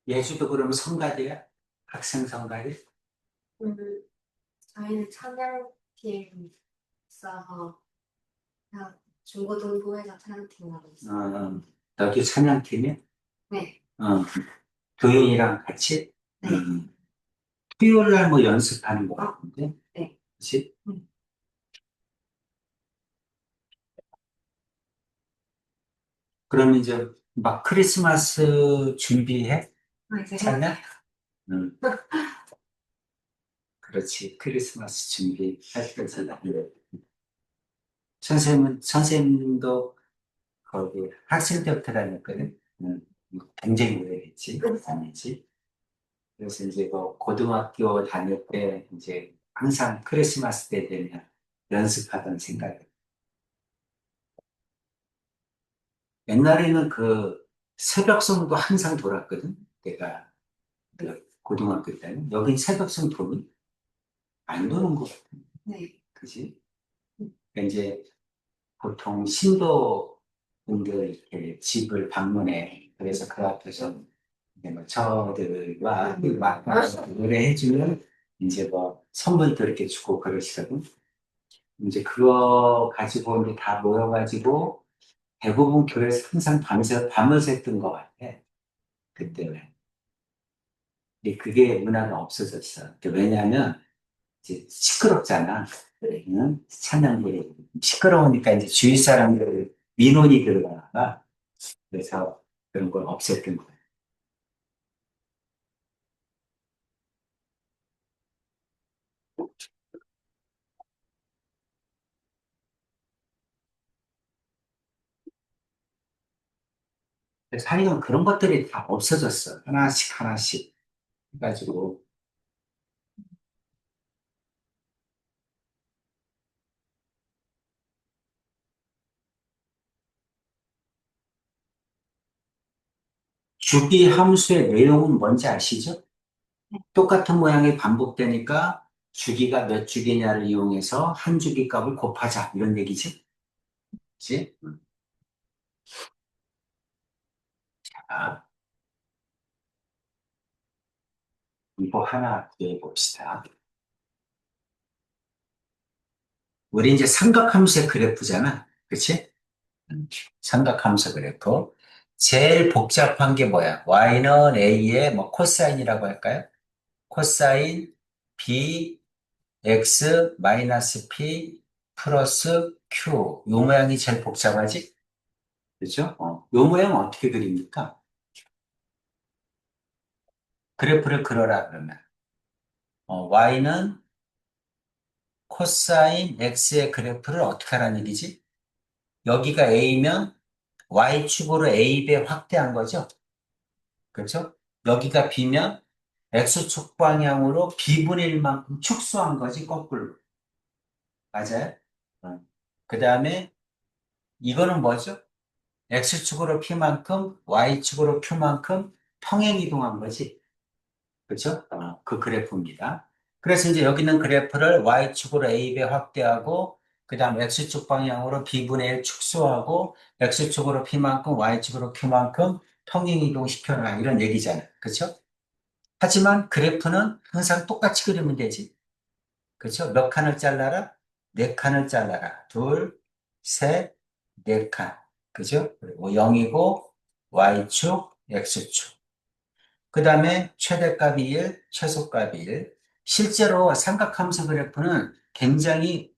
예주도 그러면 성가대야? 학생 성가대? 음, 저희는 찬양팀 있어서 그냥 중고등부에서 찬양팀 하고 있어요. 너도 찬양팀이야? 네, 어, 교인이랑 같이? 네, 토요일 날 뭐 연습하는 거 같은데? 네. 그치? 그러면 이제 막 크리스마스 준비해? 아, 이제 찬양? 응, 그렇지. 크리스마스 준비할 거잖아. 선생님도 거기 학생 때부터 다녔거든? 굉장히 오래됐지? 다니지? 그래서 이제 그 고등학교 다닐 때 이제 항상 크리스마스 때 되면 연습하던 생각이. 옛날에는 그 새벽송도 항상 돌았거든? 내가 그 고등학교 때는. 여긴 새벽송 도니? 안 도는 것 같아. 네. 그지? 그러니까 이제 보통 신도분들 이렇게 집을 방문해. 그래서 그 앞에서 이제 뭐 저들과 막 노래해주면 이제 뭐 선물도 이렇게 주고 그러시거든. 이제 그거 가지고 이제 다 모여가지고 대부분 교회에서 항상 밤을 샜던 것 같아. 그때는. 근데 그게 문화가 없어졌어. 왜냐하면 이제 시끄럽잖아. 응? 찬양들이. 시끄러우니까 이제 주위 사람들 민원이 들어가다가 그래서 그런 걸 없앴던 거야. 그래서 하여간 그런 것들이 다 없어졌어. 하나씩 하나씩 해가지고. 주기 함수의 내용은 뭔지 아시죠? 똑같은 모양이 반복되니까 주기가 몇 주기냐를 이용해서 한 주기 값을 곱하자. 이런 얘기지? 그치? 자, 이거 하나 더 봅시다. 우리 이제 삼각함수의 그래프잖아. 그치? 삼각함수 그래프. 제일 복잡한 게 뭐야? y는 a의 뭐 코사인이라고 할까요? 코사인 b x 마이너스 p 플러스 q. 요 모양이 제일 복잡하지? 그죠? 요 모양 어떻게 그립니까? 그래프를 그려라 그러면. y는 코사인 x의 그래프를 어떻게 하라는 얘기지? 여기가 a면 y축으로 a배 확대한 거죠? 그렇죠? 여기가 b면 x축 방향으로 b분의 1만큼 축소한 거지, 거꾸로. 맞아요? 그 다음에 이거는 뭐죠? x축으로 p만큼, y축으로 q만큼 평행 이동한 거지. 그렇죠? 그 그래프입니다. 그래서 이제 여기는 그래프를 y축으로 a배 확대하고, 그 다음 x축 방향으로 b분의 1 축소하고, x축으로 p만큼, y축으로 q만큼 평행 이동시켜라. 이런 얘기잖아요. 그렇죠? 하지만 그래프는 항상 똑같이 그리면 되지. 그렇죠? 몇 칸을 잘라라? 네 칸을 잘라라. 둘, 셋, 네 칸. 그죠? 그리고 0이고, y축, x축. 그 다음에 최대값이 1, 최소값이 1. 실제로 삼각함수 그래프는 굉장히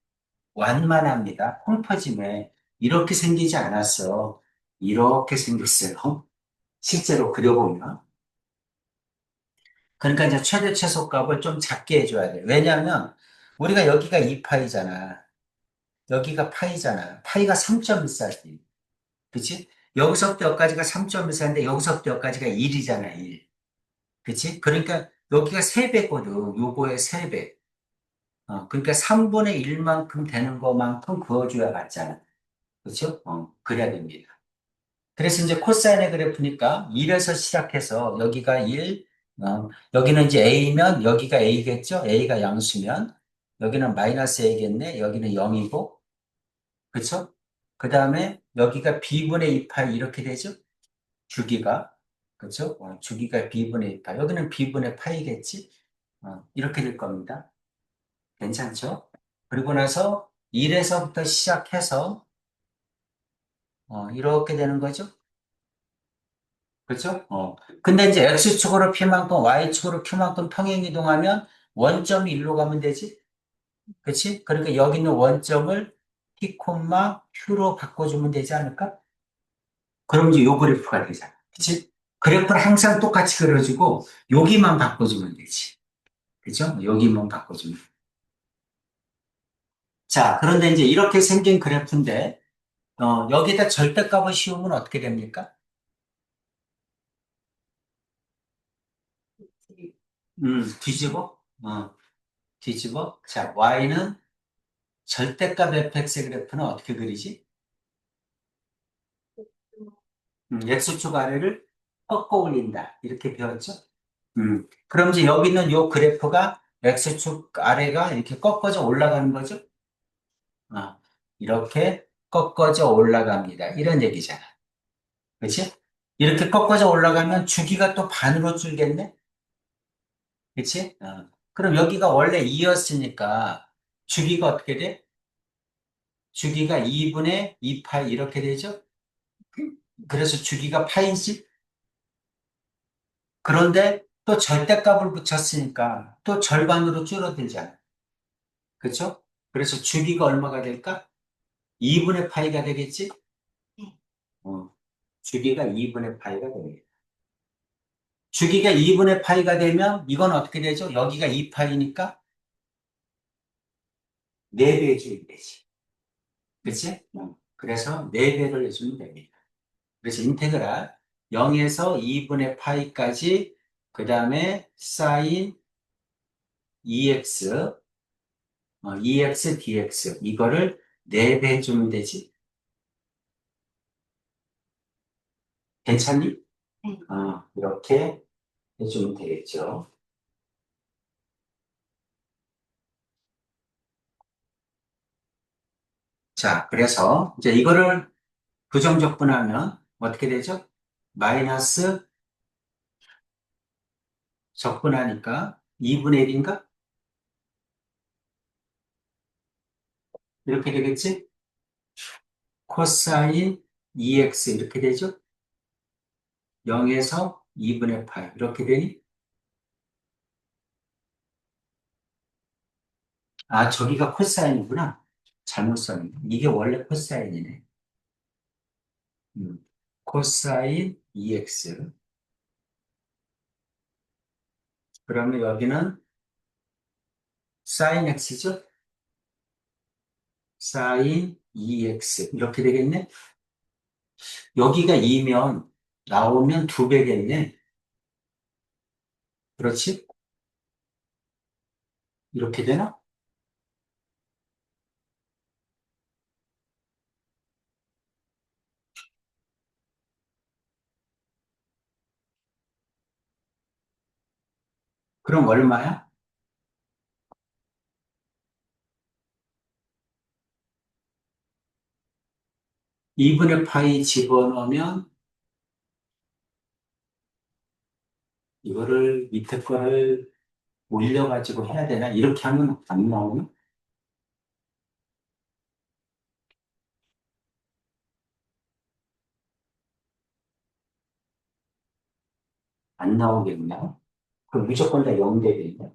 완만합니다. 펑퍼짐에 이렇게 생기지 않았어. 이렇게 생겼어요. 실제로 그려보면. 그러니까 이제 최대 최소값을 좀 작게 해줘야 돼. 왜냐하면 우리가 여기가 2파이잖아. 여기가 파이잖아. 파이가 3.14지. 그치? 여기서부터 여기까지가 3.14인데 여기서부터 여기까지가 1이잖아, 1. 그치? 그러니까 여기가 3배거든. 요거의 3배. 그러니까 3분의 1만큼 되는 것만큼 그어줘야 맞잖아. 그쵸? 그래야 됩니다. 그래서 이제 코사인의 그래프니까 1에서 시작해서 여기가 1, 여기는 이제 A면 여기가 A겠죠? A가 양수면 여기는 마이너스 A겠네. 여기는 0이고, 그쵸? 그 다음에 여기가 B분의 2파이 이렇게 되죠? 주기가. 그렇죠? 주기가 b분의 2파이. 여기는 b분의 파이겠지? 이렇게 될 겁니다. 괜찮죠? 그리고 나서 1에서부터 시작해서 이렇게 되는 거죠? 그렇죠? 근데 이제 x축으로 p만큼 y축으로 q만큼 평행 이동하면 원점이 1로 가면 되지? 그렇지? 그러니까 여기 있는 원점을 p, q로 바꿔주면 되지 않을까? 그럼 이제 요 그래프가 되잖아. 그치? 그래프를 항상 똑같이 그려주고 여기만 바꿔주면 되지. 그죠? 여기만 바꿔주면. 자, 그런데 이제 이렇게 생긴 그래프인데, 여기다 절대값을 씌우면 어떻게 됩니까? 뒤집어? 뒤집어. 자, y는 절대값 fx의 그래프는 어떻게 그리지? x축 아래를 꺾어 올린다. 이렇게 배웠죠? 그럼 이제 여기 있는 요 그래프가 x축 아래가 이렇게 꺾어져 올라가는 거죠? 어, 이렇게 꺾어져 올라갑니다. 이런 얘기잖아. 그렇지? 이렇게 꺾어져 올라가면 주기가 또 반으로 줄겠네? 그렇지? 그럼 여기가 원래 2였으니까 주기가 어떻게 돼? 주기가 2분의 2파이 이렇게 되죠? 그래서 주기가 파이지? 그런데 또 절대값을 붙였으니까 또 절반으로 줄어들잖아. 그렇죠? 그래서 주기가 얼마가 될까? 2분의 파이가 되겠지? 네. 어, 주기가 2분의 파이가 됩니다. 주기가 2분의 파이가 되면 이건 어떻게 되죠? 여기가 2파이니까 4배 해주면 되지. 그치? 그래서 4배를 해주면 됩니다. 그래서 인테그랄 0에서 2분의 파이까지 그 다음에 사인 2x, EX, DX 이거를 4배 해주면 되지. 괜찮니? 네. 이렇게 해주면 되겠죠. 자, 그래서 이제 이거를 부정적분하면 어떻게 되죠? 마이너스 적분하니까 2분의 1인가? 이렇게 되겠지? 코사인 2x 이렇게 되죠? 0에서 2분의 8 이렇게 되니? 아, 저기가 코사인이구나. 잘못 썼네. 이게 원래 코사인이네. 코사인 2x. 그러면 여기는 사인 x죠? 사인 2x. 이렇게 되겠네? 여기가 2면 나오면 2배겠네. 그렇지? 이렇게 되나? 그럼 얼마야? 2분의 파이 집어넣으면 이거를 밑에 거를 올려가지고 해야 되나? 이렇게 하면 안 나오나? 안 나오겠나? 그럼 무조건 다 0 되겠네.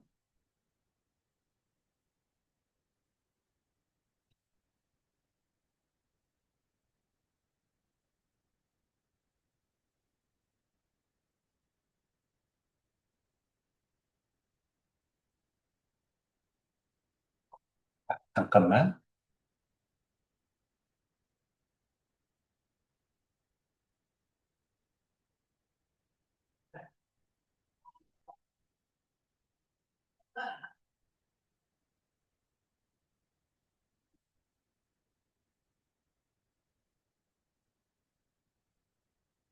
잠깐만.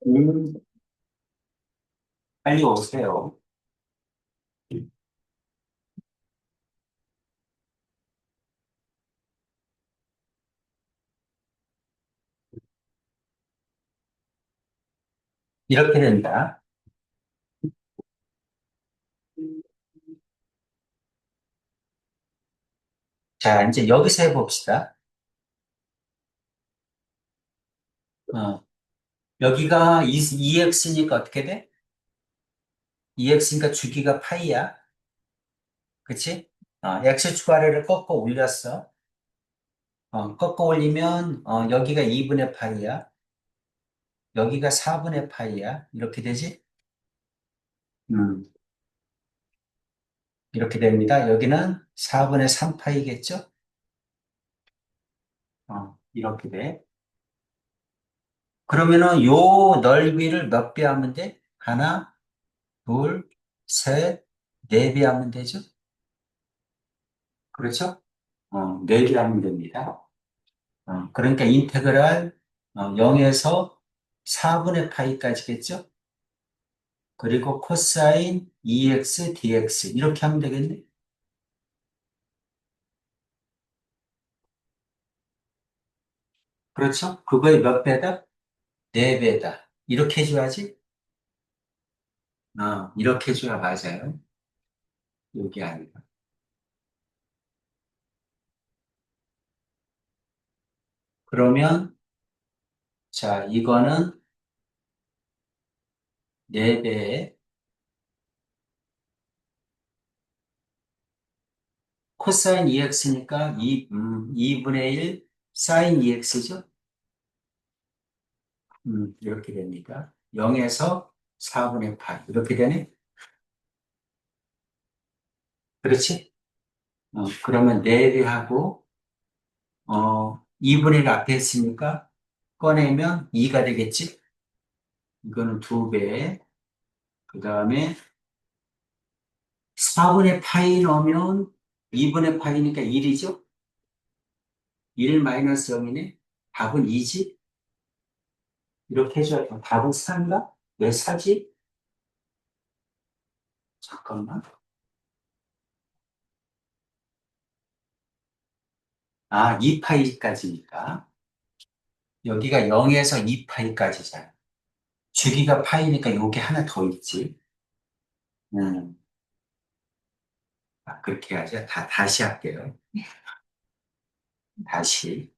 음, 빨리 오세요. 이렇게 된다. 자, 이제 여기서 해봅시다. 어, 여기가 2x니까 어떻게 돼? 2x니까 주기가 파이야. 그치? x 추가를 꺾어 올렸어. 꺾어 올리면, 여기가 2분의 파이야. 여기가 4분의 파이야. 이렇게 되지? 음, 이렇게 됩니다. 여기는 4분의 3파이겠죠? 이렇게 돼. 그러면은 요 넓이를 몇 배 하면 돼? 하나, 둘, 셋, 네 배 하면 되죠? 그렇죠? 네 배 하면 됩니다. 그러니까 인테그랄 0에서 4분의 파이까지겠죠? 그리고 코사인 2x dx 이렇게 하면 되겠네. 그렇죠? 그거의 몇 배다? 네 배다. 이렇게 해줘야지. 이렇게 해줘야 맞아요. 여기 아니라. 그러면 자 이거는 네배에 코사인 2x니까 2분의 1 사인 2x죠? 이렇게 됩니다. 0에서 4분의 8 이렇게 되네. 그렇지? 그러면 4배하고 2분의 1 앞에 있으니까 꺼내면 2가 되겠지? 이거는 2배. 그 다음에 4분의 파이 넣으면 2분의 파이니까 1이죠? 1 마이너스 0이네? 답은 2지? 이렇게 해줘야 돼. 답은 4인가? 왜 4지? 잠깐만. 2파이까지니까. 여기가 0에서 2파이까지잖아. 주기가 파이니까 요게 하나 더 있지. 음, 그렇게 해야지. 다시 할게요. 다시.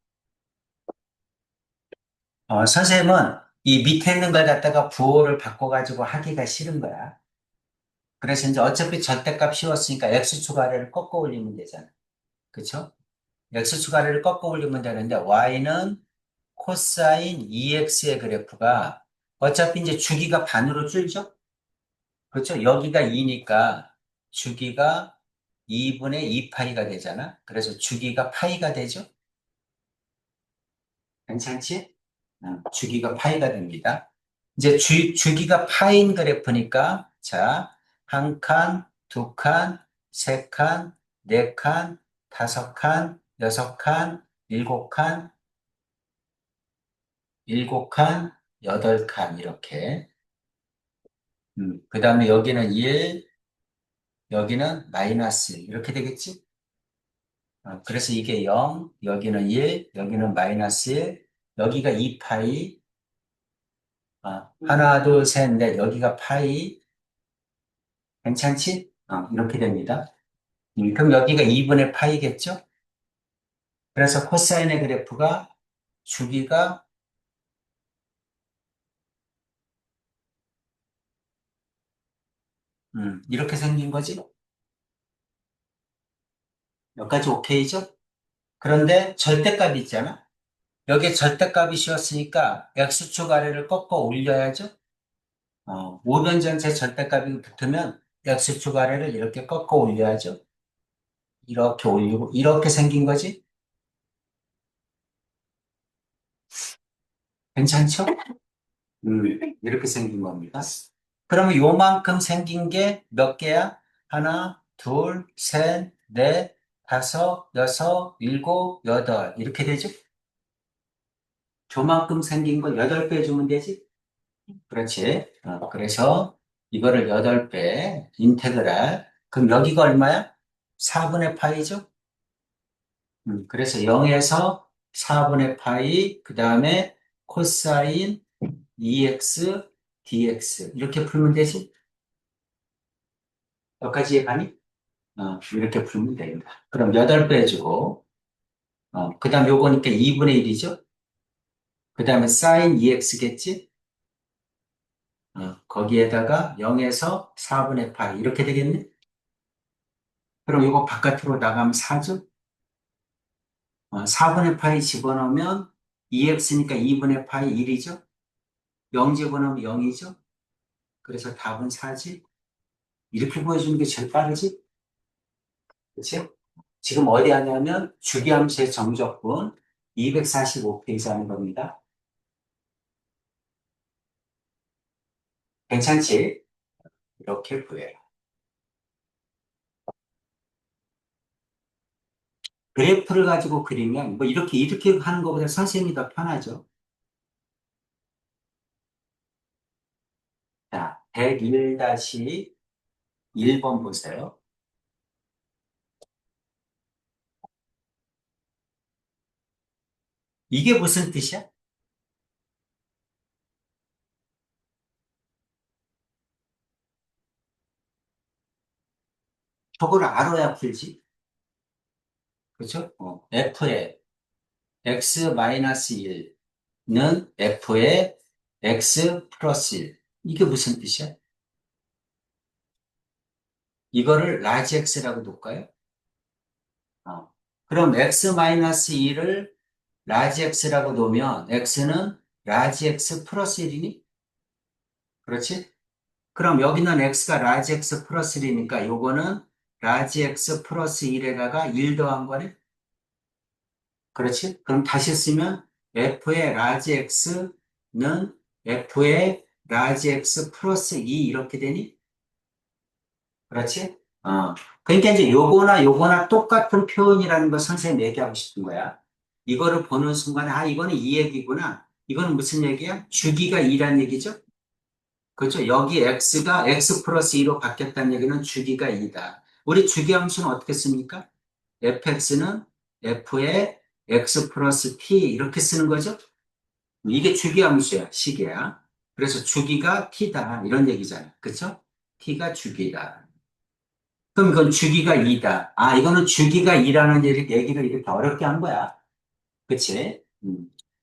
선생님은 이 밑에 있는 걸 갖다가 부호를 바꿔가지고 하기가 싫은 거야. 그래서 이제 어차피 절대값 씌웠으니까 x축 아래를 꺾어 올리면 되잖아. 그쵸? x축 아래를 꺾어 올리면 되는데 y는 코사인 2x의 그래프가 어차피 이제 주기가 반으로 줄죠? 그렇죠? 여기가 2니까 주기가 2분의 2파이가 되잖아. 그래서 주기가 파이가 되죠? 괜찮지? 주기가 파이가 됩니다. 이제 주기가 파인 그래프니까, 자, 한 칸, 두 칸, 세 칸, 네 칸, 다섯 칸, 여섯 칸, 일곱 칸, 일곱 칸, 여덟 칸, 이렇게. 그 다음에 여기는 1, 여기는 마이너스 1, 이렇게 되겠지? 그래서 이게 0, 여기는 1, 여기는 마이너스 1, 여기가 2파이, 하나, 둘, 셋, 넷, 여기가 파이, 괜찮지? 이렇게 됩니다. 그럼 여기가 2분의 파이겠죠? 그래서 코사인의 그래프가 주기가 이렇게 생긴 거지? 여기까지 오케이죠? 그런데 절대값이 있잖아? 여기에 절대값이 씌웠으니까 x축 아래를 꺾어 올려야죠? 우변 전체 절대값이 붙으면 x축 아래를 이렇게 꺾어 올려야죠? 이렇게 올리고 이렇게 생긴 거지? 괜찮죠? 이렇게 생긴 겁니다. 그러면 요만큼 생긴 게 몇 개야? 하나, 둘, 셋, 넷, 다섯, 여섯, 일곱, 여덟. 이렇게 되죠? 저만큼 생긴 거 8배 주면 되지? 그렇지. 그래서 이거를 8배, 인테그랄. 그럼 여기가 얼마야? 4분의 파이죠? 그래서 0에서 4분의 파이, 그 다음에 코사인 2x dx. 이렇게 풀면 되지? 여기까지 가니? 이렇게 풀면 됩니다. 그럼 8배 해주고, 그 다음 요거니까 2분의 1이죠? 그 다음에 sin 2x겠지? 거기에다가 0에서 4분의 파이 이렇게 되겠네? 그럼 이거 바깥으로 나가면 4죠? 4분의 파이 집어넣으면 2x니까 2분의 파이 1이죠? 0 집어넣으면 0이죠? 그래서 답은 4지? 이렇게 보여주는 게 제일 빠르지? 그치? 지금 어디 하냐면 주기함수의 정적분 245페이지 하는 겁니다. 괜찮지? 이렇게 구해요. 그래프를 가지고 그리면 뭐 이렇게 하는 것보다 선생님이 더 편하죠. 자, 101-1번 보세요. 이게 무슨 뜻이야? 저걸 알아야 풀지. 그렇죠? f의 x-1는 f의 x 플러스 1. 이게 무슨 뜻이야? 이거를 라지 x라고 놓을까요? 어. 그럼 x-2를 라지 x라고 놓으면 x는 라지 x 플러스 1이니? 그렇지? 그럼 여기는 x가 라지 x 플러스 1이니까 요거는 라지 x 플러스 1에다가 1 더한 거네? 그렇지? 그럼 다시 쓰면 f의 라지 x는 f의 라지 x 플러스 2 이렇게 되니? 그렇지? 그러니까 이제 요거나 똑같은 표현이라는 걸 선생님 얘기하고 싶은 거야. 이거를 보는 순간에, 이거는 이 얘기구나. 이거는 무슨 얘기야? 주기가 2란 얘기죠? 그렇죠? 여기 x가 x 플러스 2로 바뀌었다는 얘기는 주기가 2다. 우리 주기 함수는 어떻게 씁니까? fx는 f의 x 플러스 t 이렇게 쓰는 거죠? 이게 주기 함수야, 식이야. 그래서 주기가 t다 이런 얘기잖아. 그렇죠? t가 주기다. 그럼 이건 주기가 2다. 이거는 주기가 2라는 얘기를 이렇게 어렵게 한 거야. 그치?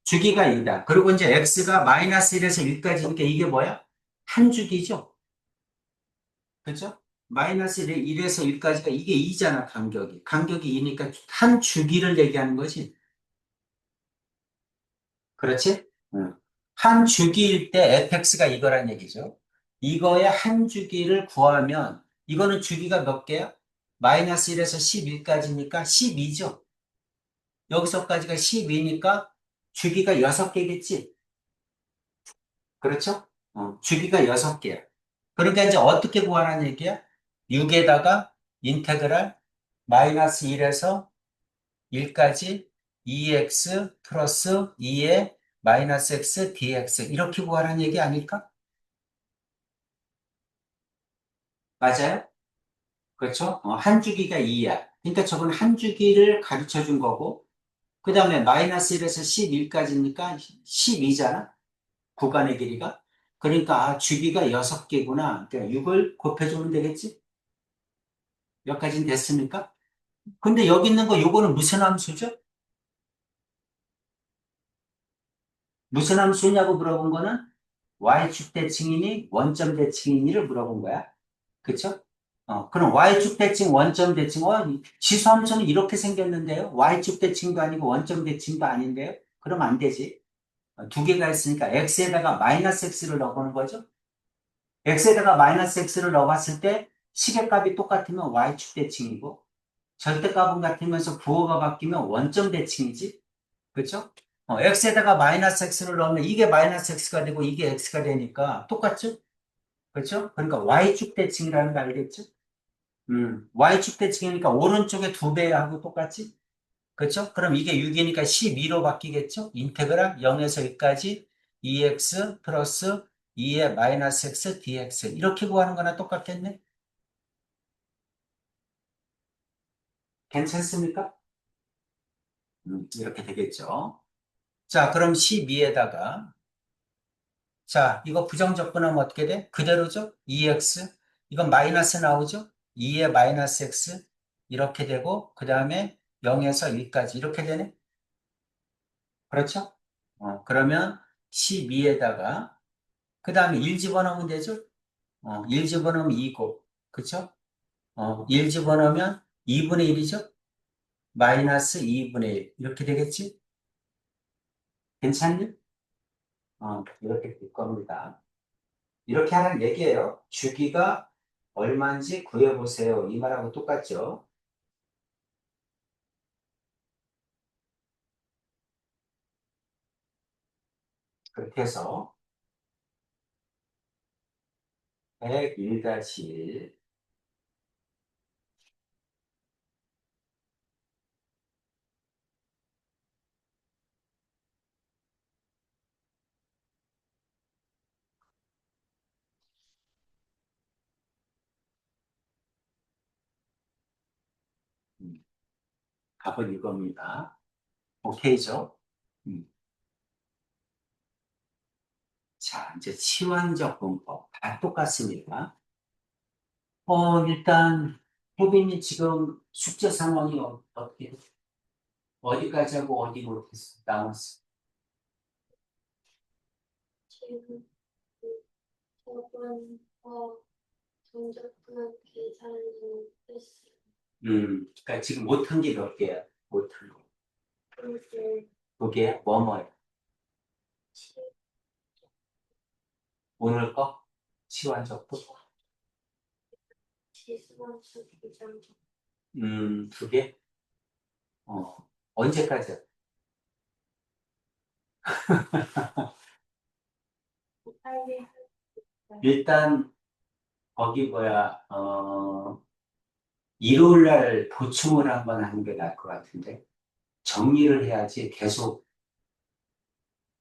주기가 2다. 그리고 이제 x가 마이너스 1에서 1까지니까 이게 뭐야? 한 주기죠? 그죠? 마이너스 1에서 1까지가 이게 2잖아, 간격이. 간격이 2니까 한 주기를 얘기하는 거지. 그렇지? 응. 한 주기일 때 fx가 이거란 얘기죠. 이거의 한 주기를 구하면 이거는 주기가 몇 개야? 마이너스 1에서 11까지니까 12죠. 여기서까지가 12니까 주기가 6개겠지. 그렇죠? 주기가 6개야. 그러니까 이제 어떻게 구하라는 얘기야? 6에다가 인테그랄 마이너스 1에서 1까지 2x 플러스 2의 마이너스 x dx 이렇게 구하라는 얘기 아닐까? 맞아요? 그렇죠? 한 주기가 2야. 그러니까 저건 한 주기를 가르쳐 준 거고 그 다음에 마이너스 1에서 11까지니까 12잖아? 구간의 길이가. 그러니까 주기가 6개구나. 그러니까 6을 곱해주면 되겠지? 여기까지는 됐습니까? 근데 여기 있는 거 요거는 무슨 함수죠? 무슨 함수냐고 물어본 거는 y축 대칭이니 원점 대칭이니를 물어본 거야. 그쵸? 그럼 y축 대칭, 원점 대칭, 지수 함수는 이렇게 생겼는데요. y축 대칭도 아니고 원점 대칭도 아닌데요. 그럼 안 되지. 두 개가 있으니까 x에다가 마이너스 x를 넣어보는 거죠. x에다가 마이너스 x를 넣어봤을 때 시계값이 똑같으면 y축 대칭이고 절대값은 같으면서 부호가 바뀌면 원점 대칭이지. 그렇죠? x에다가 마이너스 x를 넣으면 이게 마이너스 x가 되고 이게 x가 되니까 똑같죠? 그렇죠? 그러니까 y축 대칭이라는 거 알겠죠? y축 대칭이니까 오른쪽에 2배하고 똑같지? 그렇죠? 그럼 이게 6이니까 12로 바뀌겠죠? 인테그랄 0에서 1까지 2x 플러스 2의 마이너스 x dx 이렇게 구하는 거나 똑같겠네? 괜찮습니까? 이렇게 되겠죠? 자, 그럼 12에다가 자, 이거 부정적분하면 어떻게 돼? 그대로죠? 2x. 이건 마이너스 나오죠? 2의 마이너스 x 이렇게 되고 그 다음에 0에서 1까지 이렇게 되네. 그렇죠? 그러면 12에다가 그 다음에 1 집어넣으면 되죠? 1 집어넣으면 2고 그렇죠? 1 집어넣으면 2분의 1이죠? 마이너스 2분의 1 이렇게 되겠지? 괜찮니? 이렇게 될 겁니다. 이렇게 하는 얘기예요. 주기가 얼마인지 구해보세요. 이 말하고 똑같죠? 그렇게 해서 101-1 답은 이겁니다. 오케이죠? 음. 자, 이제 치환적 분법 다 똑같습니다. 일단 혜빈이 지금 숙제 상황이 어떻게 돼? 어디까지 하고 어디 못했어? 남았어. 지금 저번 전적분 계산을 했어요. 그러니까 지금 못한 게 몇 개야? 못한 거. 그리고 두 개? 뭐뭐야? 오늘 거? 치환적 분? 지수원수 비정적 두 개? 언제까지? 빨리 일단 거기 뭐야? 일요일 날 보충을 한번 하는 게 나을 것 같은데 정리를 해야지 계속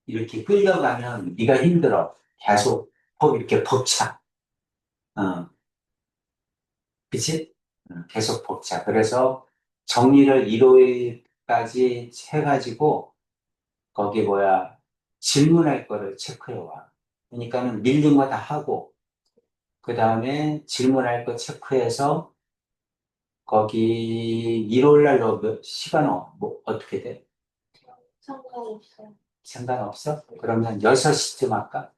이렇게 끌려가면 네가 힘들어. 계속 이렇게 벅차. 어, 그치? 계속 벅차. 그래서 정리를 일요일까지 해가지고 거기 뭐야 질문할 거를 체크해 와. 그러니까는 밀린 거 다 하고 그 다음에 질문할 거 체크해서 거기 일요일 날 너 시간 뭐 어떻게 돼? 상관없어요. 상관없어? 그러면 6시쯤 할까?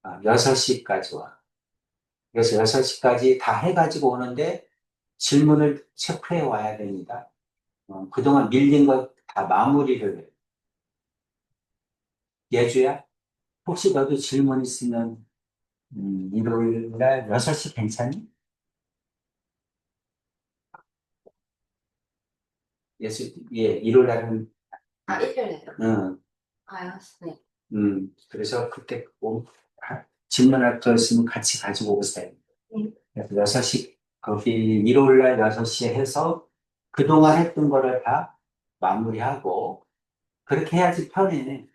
6시까지 와. 그래서 6시까지 다 해가지고 오는데 질문을 체크해 와야 됩니다. 그동안 밀린 거 다 마무리를 해. 예주야? 혹시 너도 질문 있으면 일요일 날 6시 괜찮니? 일요일 날은 일요일에요? 응, 네. 그래서 그때 꼭 질문할 거 있으면 같이 가지고 오세요. 네. 그래서 6시, 거기 일요일 날 6시에 해서 그동안 했던 거를 다 마무리하고, 그렇게 해야지 편해.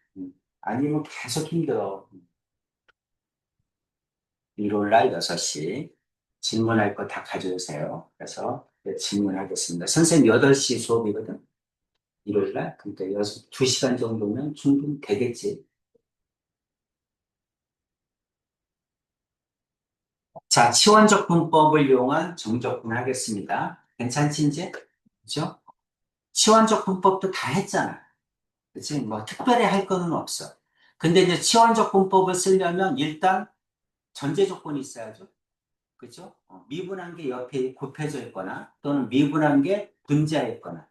아니면 계속 힘들어. 일요일 날 6시. 질문할 거 다 가져오세요. 그래서 질문하겠습니다. 선생님 8시 수업이거든? 일요일 날? 그러니까 2시간 정도면 충분히 되겠지. 자, 치환적 분법을 이용한 정적분 하겠습니다. 괜찮지, 이제? 그죠? 치환적 분법도 다 했잖아. 그치? 뭐, 특별히 할 거는 없어. 근데 이제 치환적 분법을 쓰려면 일단 전제 조건이 있어야죠. 그죠? 미분한 게 옆에 곱해져 있거나 또는 미분한 게 분자에 있거나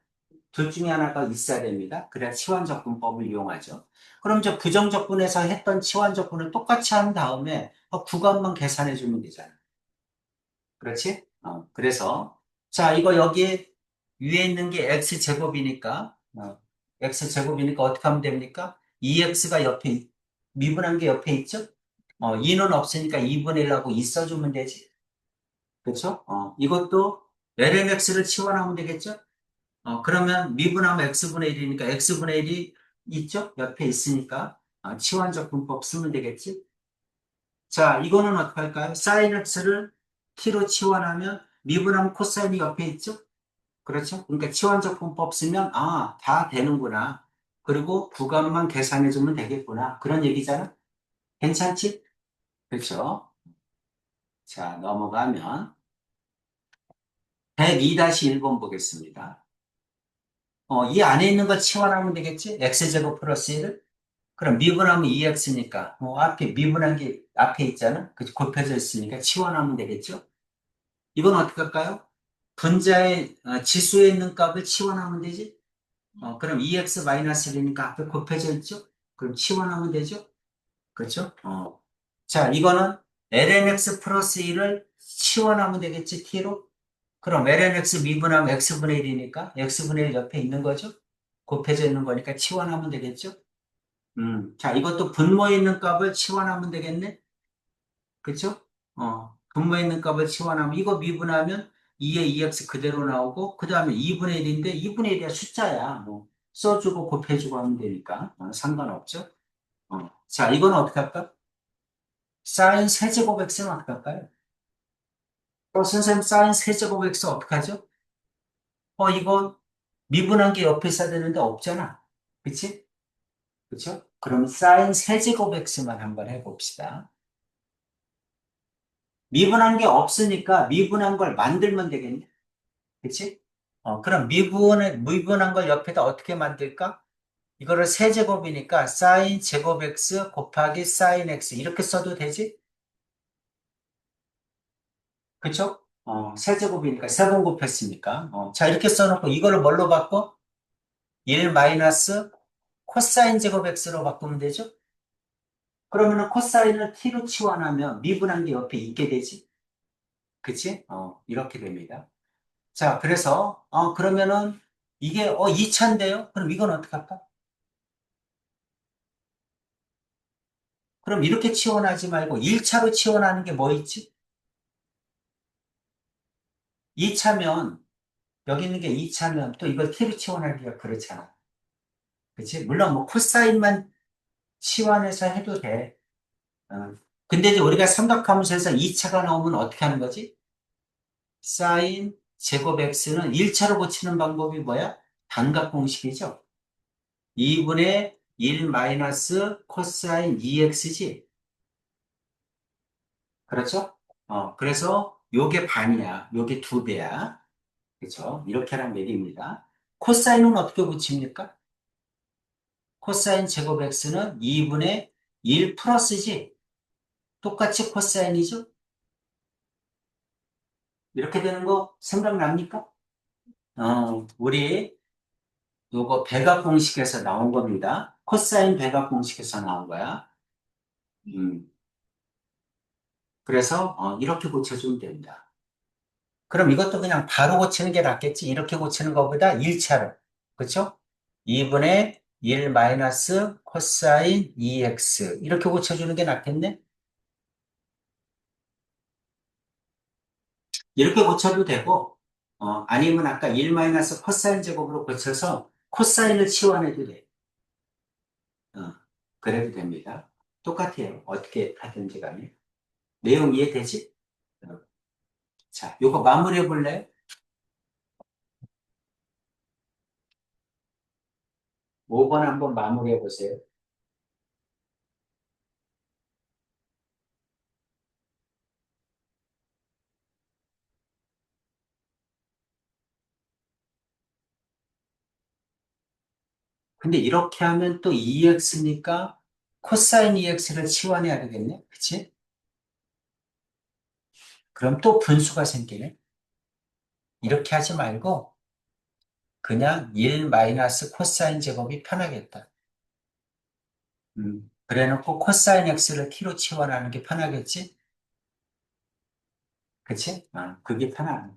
둘 중에 하나가 있어야 됩니다. 그래야 치환적 분법을 이용하죠. 그럼 이제 부정적분에서 했던 치환적 분을 똑같이 한 다음에 구간만 계산해 주면 되잖아. 그렇지? 그래서, 자, 이거 여기 위에 있는 게 x제곱이니까, x제곱이니까 어떻게 하면 됩니까? 2x가 미분한 게 옆에 있죠? 2는 없으니까 2분의 1하고 2 써주면 되지. 그렇죠? 이것도 lnx를 치환하면 되겠죠? 그러면 미분하면 x분의 1이니까 x분의 1이 있죠? 옆에 있으니까, 치환적 분법 쓰면 되겠지? 자, 이거는 어떻게 할까요? 사인 x를 t로 치환하면 미분하면 코사인이 옆에 있죠? 그렇죠? 그러니까 치환적 분법 쓰면 다 되는구나. 그리고 구간만 계산해 주면 되겠구나. 그런 얘기잖아. 괜찮지? 그렇죠? 자, 넘어가면 102-1번 보겠습니다. 이 안에 있는 거 치환하면 되겠지? x제곱 플러스 1을? 그럼 미분하면 2x니까, 앞에, 미분한 게 앞에 있잖아? 그 곱해져 있으니까 치환하면 되겠죠? 이건 어떻게 할까요? 분자의 지수에 있는 값을 치환하면 되지? 그럼 2x-1이니까 앞에 곱해져 있죠? 그럼 치환하면 되죠? 그렇죠? 자, 이거는 lnx 플러스 1을 치환하면 되겠지, t로? 그럼 lnx 미분하면 x분의 1이니까 x분의 1 옆에 있는 거죠? 곱해져 있는 거니까 치환하면 되겠죠? 자, 이것도 분모에 있는 값을 치환하면 되겠네? 그쵸? 분모에 있는 값을 치환하면, 이거 미분하면 2에 2x 그대로 나오고, 그 다음에 2분의 1인데, 2분의 1이야 숫자야. 뭐, 써주고 곱해주고 하면 되니까, 상관없죠? 자, 이건 어떻게 할까? 사인 세제곱 x는 어떻게 할까요? 선생님, 사인 세제곱 x 어떻게 하죠? 이거 미분한 게 옆에 있어야 되는데 없잖아. 그치? 그쵸? 그럼 사인 세제곱 x만 한번 해봅시다. 미분한 게 없으니까 미분한 걸 만들면 되겠네. 그치? 그럼 미분한 걸 옆에다 어떻게 만들까? 이거를 세제곱이니까 사인 제곱 x 곱하기 사인 x 이렇게 써도 되지? 그쵸? 세제곱이니까 세 번 곱했으니까. 자, 이렇게 써놓고 이거를 뭘로 바꿔? 1 마이너스 코사인 제곱 x로 바꾸면 되죠? 그러면은 코사인을 t로 치환하면 미분한 게 옆에 있게 되지? 그치? 이렇게 됩니다. 자, 그래서, 그러면은, 이게, 2차인데요? 그럼 이건 어떻게 할까? 그럼 이렇게 치환하지 말고 1차로 치환하는 게 뭐 있지? 2차면, 여기 있는 게 2차면 또 이걸 t로 치환하기가 그렇잖아. 그치? 물론 뭐 코사인만 치환해서 해도 돼. 어. 근데 이제 우리가 삼각함수에서 2차가 나오면 어떻게 하는 거지? 사인 제곱 x는 1차로 고치는 방법이 뭐야? 단각 공식이죠? 2분의 1 마이너스 코사인 2x지? 그렇죠? 그래서 요게 반이야. 요게 두 배야. 그렇죠? 이렇게 하는 얘기입니다. 코사인은 어떻게 붙입니까? 코사인 제곱 x는 2분의 1 플러스지? 똑같이 코사인이죠? 이렇게 되는 거 생각납니까? 우리 요거 배각 공식에서 나온 겁니다. 코사인 배각 공식에서 나온 거야. 음, 그래서 이렇게 고쳐주면 됩니다. 그럼 이것도 그냥 바로 고치는 게 낫겠지? 이렇게 고치는 것보다 1차로. 그렇죠? 2분의 1 마이너스 코사인 2x 이렇게 고쳐주는 게 낫겠네? 이렇게 고쳐도 되고 아니면 아까 1 마이너스 코사인 제곱으로 고쳐서 코사인을 치환해도 돼. 어, 그래도 됩니다. 똑같아요. 어떻게 하든지 간에. 내용 이해되지? 어, 자, 요거 마무리해 볼래? 5번 한번 마무리해 보세요. 근데 이렇게 하면 또 2x니까 코사인 2x를 치환해야 되겠네? 그치? 그럼 또 분수가 생기네? 이렇게 하지 말고 그냥 1 마이너스 코사인 제곱이 편하겠다. 그래 놓고 코사인 x를 t로 치환하는 게 편하겠지? 그치? 그게 편하네.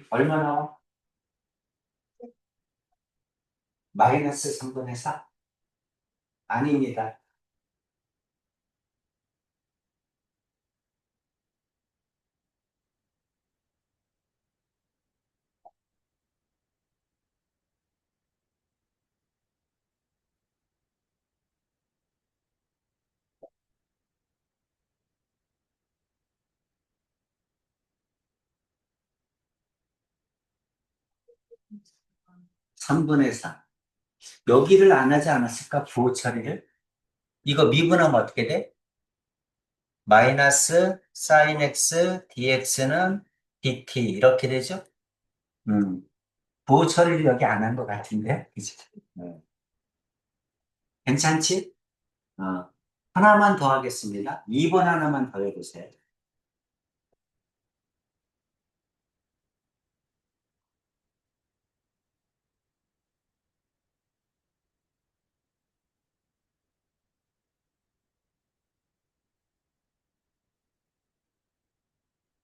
얼마 나와? 마이너스 3분의 4? 아닙니다. 3분의 4. 여기를 안 하지 않았을까? 부호 처리를? 이거 미분하면 어떻게 돼? 마이너스 sin x dx는 dt 이렇게 되죠? 음. 부호 처리를 여기 안 한 것 같은데? 그치? 네. 괜찮지? 어. 하나만 더 하겠습니다. 2번 하나만 더 해보세요.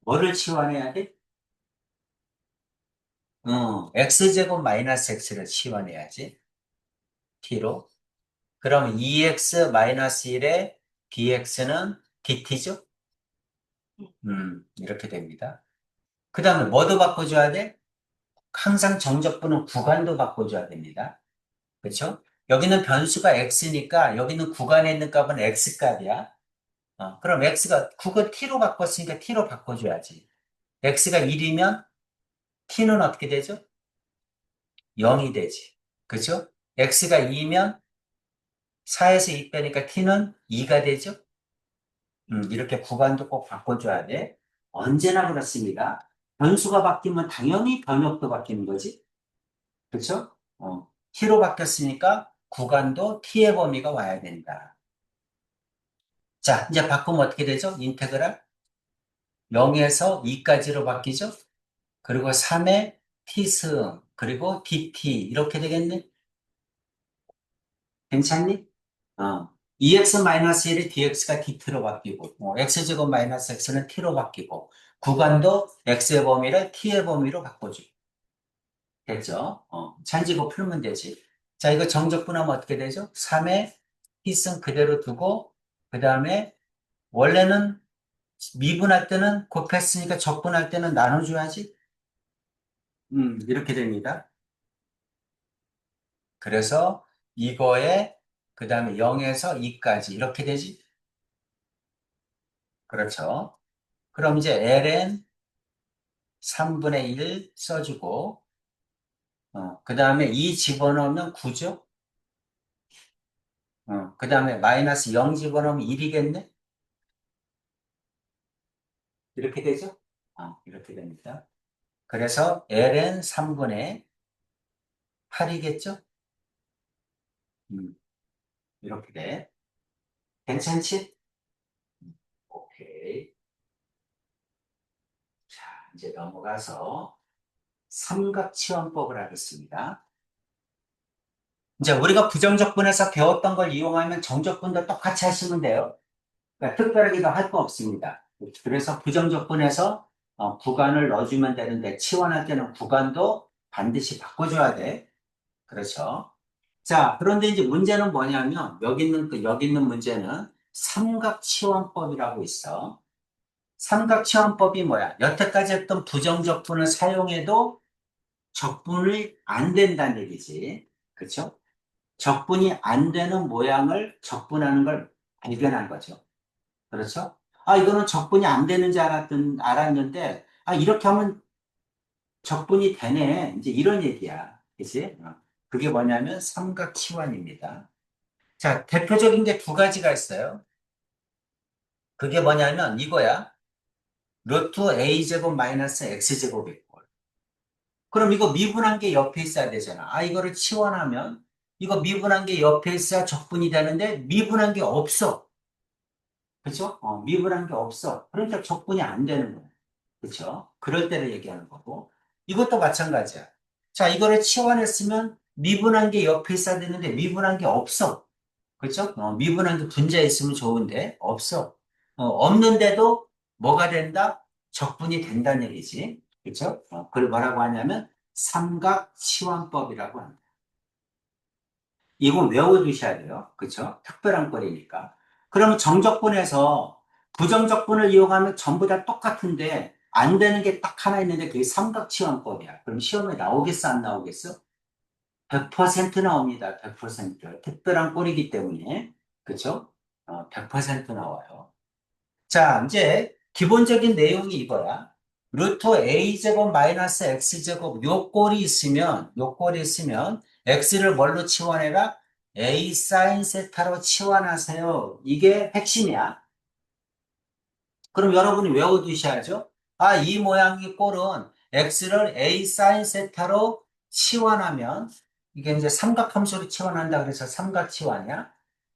뭐를 치환해야 돼? x제곱 마이너스 x를 치환해야지. t로. 그럼 2x 마이너스 1의 dx는 dt죠? 이렇게 됩니다. 그 다음에 뭐도 바꿔줘야 돼? 항상 정적분은 구간도 바꿔줘야 됩니다. 그렇죠? 여기는 변수가 x니까 여기는 구간에 있는 값은 x값이야. 그럼 x가 구간 t로 바꿨으니까 t로 바꿔줘야지. x가 1이면 t는 어떻게 되죠? 0이 되지. 그렇죠? x가 2면 4에서 2 빼니까 t는 2가 되죠? 이렇게 구간도 꼭 바꿔줘야 돼. 언제나 그렇습니다. 변수가 바뀌면 당연히 변역도 바뀌는 거지. 그렇죠? t로 바뀌었으니까 구간도 t의 범위가 와야 된다. 자, 이제 바꾸면 어떻게 되죠? 인테그랄 0에서 2까지로 바뀌죠? 그리고 3의 t승, 그리고 dt 이렇게 되겠네? 괜찮니? 2x-1의 dx가 dt로 바뀌고, x제곱 마이너스 x는 t로 바뀌고, 구간도 x의 범위를 t의 범위로 바꿔주고. 됐죠? 찬지고 풀면 되지. 자, 이거 정적분하면 어떻게 되죠? 3의 t승 그대로 두고, 그 다음에 원래는 미분할 때는 곱했으니까 적분할 때는 나눠줘야지. 이렇게 됩니다. 그래서 이거에 그 다음에 0에서 2까지 이렇게 되지. 그렇죠. 그럼 이제 ln 3분의 1 써주고, 그 다음에 2 집어넣으면 9죠? 그 다음에 마이너스 0 집어넣으면 1이겠네? 이렇게 되죠? 이렇게 됩니다. 그래서 ln 3분의 8이겠죠? 음, 이렇게 돼. 괜찮지? 오케이. 자, 이제 넘어가서 삼각치원법을 하겠습니다. 이제 우리가 부정적분에서 배웠던 걸 이용하면 정적분도 똑같이 하시면 돼요. 그러니까 특별하게 더 할 거 없습니다. 그래서 부정적분에서 구간을 넣어주면 되는데 치환할 때는 구간도 반드시 바꿔줘야 돼. 그렇죠. 자, 그런데 이제 문제는 뭐냐면 여기 있는 문제는 삼각치환법이라고 있어. 삼각치환법이 뭐야? 여태까지 했던 부정적분을 사용해도 적분이 안 된다는 얘기지. 그렇죠? 적분이 안 되는 모양을 적분하는 걸 발견한 거죠. 그렇죠? 이거는 적분이 안 되는 줄 알았는데, 이렇게 하면 적분이 되네. 이제 이런 얘기야. 그치? 그게 뭐냐면 삼각치환입니다. 자, 대표적인 게 두 가지가 있어요. 그게 뭐냐면 이거야. 루트 a제곱 마이너스 x제곱이고. 그럼 이거 미분한 게 옆에 있어야 되잖아. 이거를 치환하면 이거 미분한 게 옆에 있어야 적분이 되는데 미분한 게 없어. 그죠? 미분한 게 없어. 그러니까 적분이 안 되는 거야. 그쵸? 그럴 때를 얘기하는 거고. 이것도 마찬가지야. 자, 이거를 치환했으면 미분한 게 옆에 있어야 되는데 미분한 게 없어. 그죠? 미분한 게 분자에 있으면 좋은데 없어. 없는데도 뭐가 된다? 적분이 된다는 얘기지. 그죠? 그걸 뭐라고 하냐면 삼각치환법이라고 합니다. 이거 외워두셔야 돼요. 그쵸? 특별한 거리니까. 그러면 정적분에서 부정적분을 이용하면 전부 다 똑같은데 안 되는 게 딱 하나 있는데 그게 삼각치환법이야. 그럼 시험에 나오겠어, 안 나오겠어? 100% 나옵니다. 100%. 특별한 꼴이기 때문에. 그쵸? 100% 나와요. 자, 이제 기본적인 내용이 이거야. 루트 a제곱 마이너스 x제곱 요 꼴이 있으면 x를 뭘로 치환해라? a 사인 세타로 치환하세요. 이게 핵심이야. 그럼 여러분이 외워두셔야죠. 아, 이 모양의 꼴은 x를 a 사인 세타로 치환하면 이게 이제 삼각함수로 치환한다 그래서 삼각치환이야.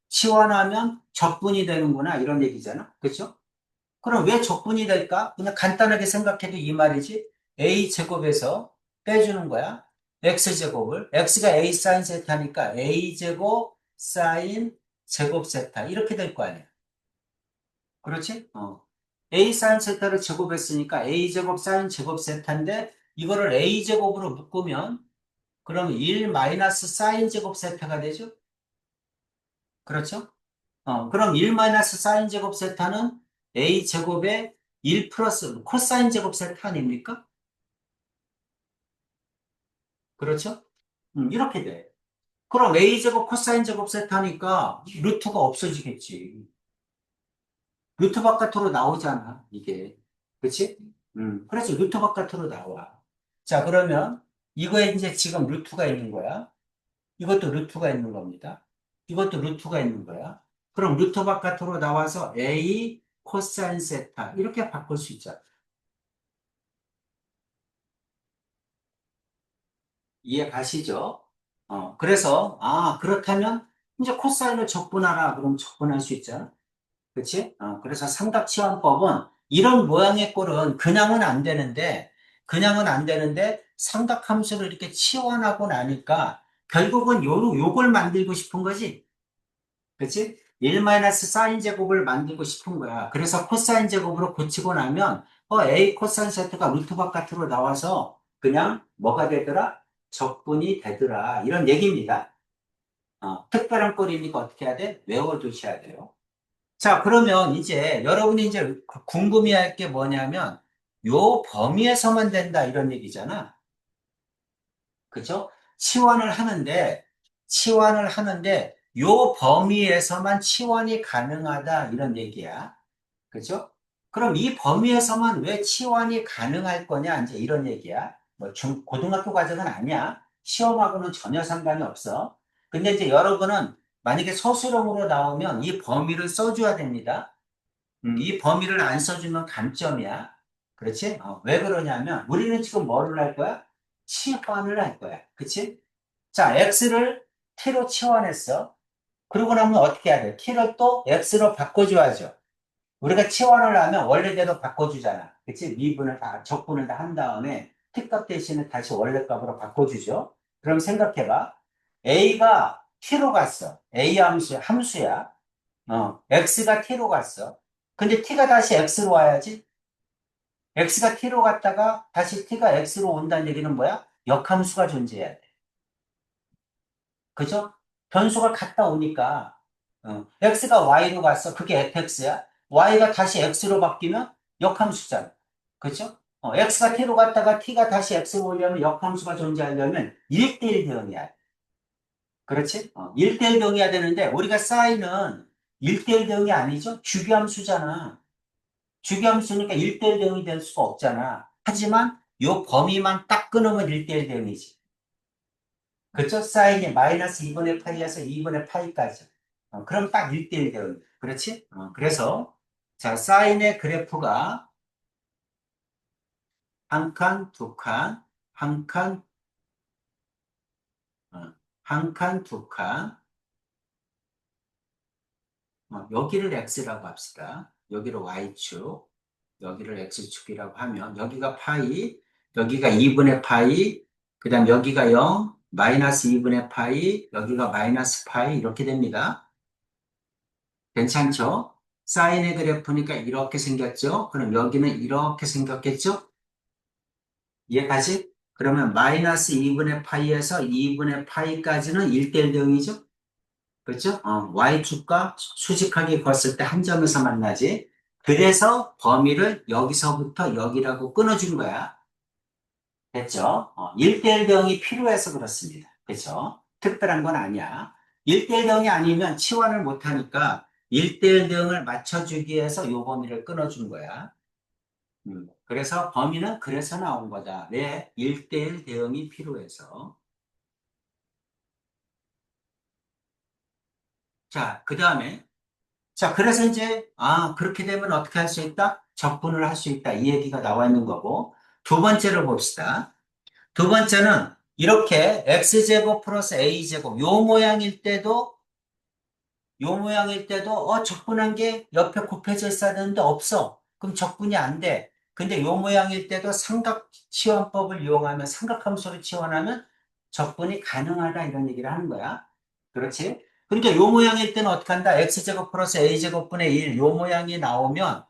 치환하면 적분이 되는구나 이런 얘기잖아. 그렇죠? 그럼 왜 적분이 될까? 그냥 간단하게 생각해도 이 말이지. a제곱에서 빼주는 거야. x제곱을. x가 a 사인 세타니까 a제곱 사인 제곱 세타 이렇게 될 거 아니야. 그렇지? a 사인 세타를 제곱했으니까 a제곱 사인 제곱 세타인데 이거를 a제곱으로 묶으면 그럼 1 마이너스 사인 제곱 세타가 되죠? 그렇죠? 그럼 1 마이너스 사인 제곱 세타는 a 제곱에 1 플러스 코사인 제곱 세타 아닙니까? 그렇죠? 이렇게 돼. 그럼 a 제곱 코사인 제곱 세타니까 루트가 없어지겠지. 루트 바깥으로 나오잖아, 이게. 그렇지? 그래서 루트 바깥으로 나와. 자, 그러면 이거에 이제 지금 루트가 있는 거야. 이것도 루트가 있는 겁니다. 이것도 루트가 있는 거야. 그럼 루트 바깥으로 나와서 a 코사인 세타 이렇게 바꿀 수 있잖아. 이해 가시죠? 그래서 그렇다면 이제 코사인을 적분하라. 그럼 적분할 수 있잖아. 그치? 그래서 삼각치환법은 이런 모양의 꼴은 그냥은 안 되는데 삼각함수를 이렇게 치환하고 나니까 결국은 요걸 만들고 싶은 거지. 그치? 1 마이너스 사인 제곱을 만들고 싶은 거야. 그래서 코사인 제곱으로 고치고 나면 A 코사인 세트가 루트 바깥으로 나와서 그냥 뭐가 되더라? 적분이 되더라. 이런 얘기입니다. 특별한 꼴이니까 어떻게 해야 돼? 외워두셔야 돼요. 자, 그러면 이제 여러분이 이제 궁금해할 게 뭐냐면 요 범위에서만 된다 이런 얘기잖아. 그죠? 치환을 하는데 요 범위에서만 치환이 가능하다 이런 얘기야. 그죠? 그럼 이 범위에서만 왜 치환이 가능할 거냐 이제 이런 얘기야. 뭐 고등학교 과정은 아니야. 시험하고는 전혀 상관이 없어. 근데 이제 여러분은 만약에 서술형으로 나오면 이 범위를 써줘야 됩니다. 이 범위를 안 써주면 감점이야. 그렇지? 왜 그러냐면 우리는 지금 뭐를 할 거야? 치환을 할 거야. 그치? 자, x를 t로 치환했어. 그러고 나면 어떻게 해야 돼? t를 또 x로 바꿔줘야죠. 우리가 치환을 하면 원래대로 바꿔주잖아. 그치? 미분을 다, 적분을 다 한 다음에 t값 대신에 다시 원래 값으로 바꿔주죠. 그럼 생각해봐. a가 t로 갔어. a 함수야. x가 t로 갔어. 근데 t가 다시 x로 와야지. x가 t로 갔다가 다시 t가 x로 온다는 얘기는 뭐야? 역함수가 존재해야 돼. 그죠? 변수가 갔다 오니까 x가 y로 갔어. 그게 fx야. y가 다시 x로 바뀌면 역함수잖아. 그죠? x가 t로 갔다가 t가 다시 x로 오려면 역함수가 존재하려면 1대1 대응이야. 그렇지? 1대1 대응해야 되는데 우리가 사인은 1대1 대응이 아니죠? 주기함수잖아. 주기함수니까 1대1 대응이 될 수가 없잖아. 하지만 요 범위만 딱 끊으면 1대1 대응이지. 그쵸? 사인이 마이너스 2분의 파이에서 2분의 파이까지. 그럼 딱 1대1 대응. 그렇지? 그래서, 자, 사인의 그래프가 한 칸, 두 칸, 한 칸, 한 칸, 두 칸, 여기를 x라고 합시다. 여기를 y축. 여기를 x축이라고 하면 여기가 파이, 여기가 2분의 파이, 그 다음 여기가 0, 마이너스 2분의 파이, 여기가 마이너스 파이 이렇게 됩니다. 괜찮죠? 사인의 그래프니까 이렇게 생겼죠? 그럼 여기는 이렇게 생겼겠죠? 이해가지? 그러면 마이너스 2분의 파이에서 2분의 파이까지는 1대1 대응이죠? 그렇죠? y축과 수직하게 걷을 때 한 점에서 만나지. 그래서 범위를 여기서부터 여기라고 끊어준 거야. 됐죠? 1대1 대응이 필요해서 그렇습니다. 그렇죠? 특별한 건 아니야. 1대1 대응이 아니면 치환을 못하니까 1대1 대응을 맞춰주기 위해서 요 범위를 끊어준 거야. 그래서 범위는 그래서 나온 거다. 왜? 1대1 대응이 필요해서. 자, 그 다음에 자, 그래서 이제, 그렇게 되면 어떻게 할 수 있다? 적분을 할 수 있다. 이 얘기가 나와 있는 거고. 두 번째로 봅시다. 두 번째는 이렇게 x제곱 플러스 a제곱, 요 모양일 때도, 적분한 게 옆에 곱해져 있어야 되는데 없어. 그럼 적분이 안 돼. 근데 요 모양일 때도 삼각 치환법을 이용하면, 삼각함수를 치환하면 적분이 가능하다. 이런 얘기를 하는 거야. 그렇지? 그러니까 요 모양일 때는 어떻게 한다? x제곱 플러스 a제곱분의 1, 요 모양이 나오면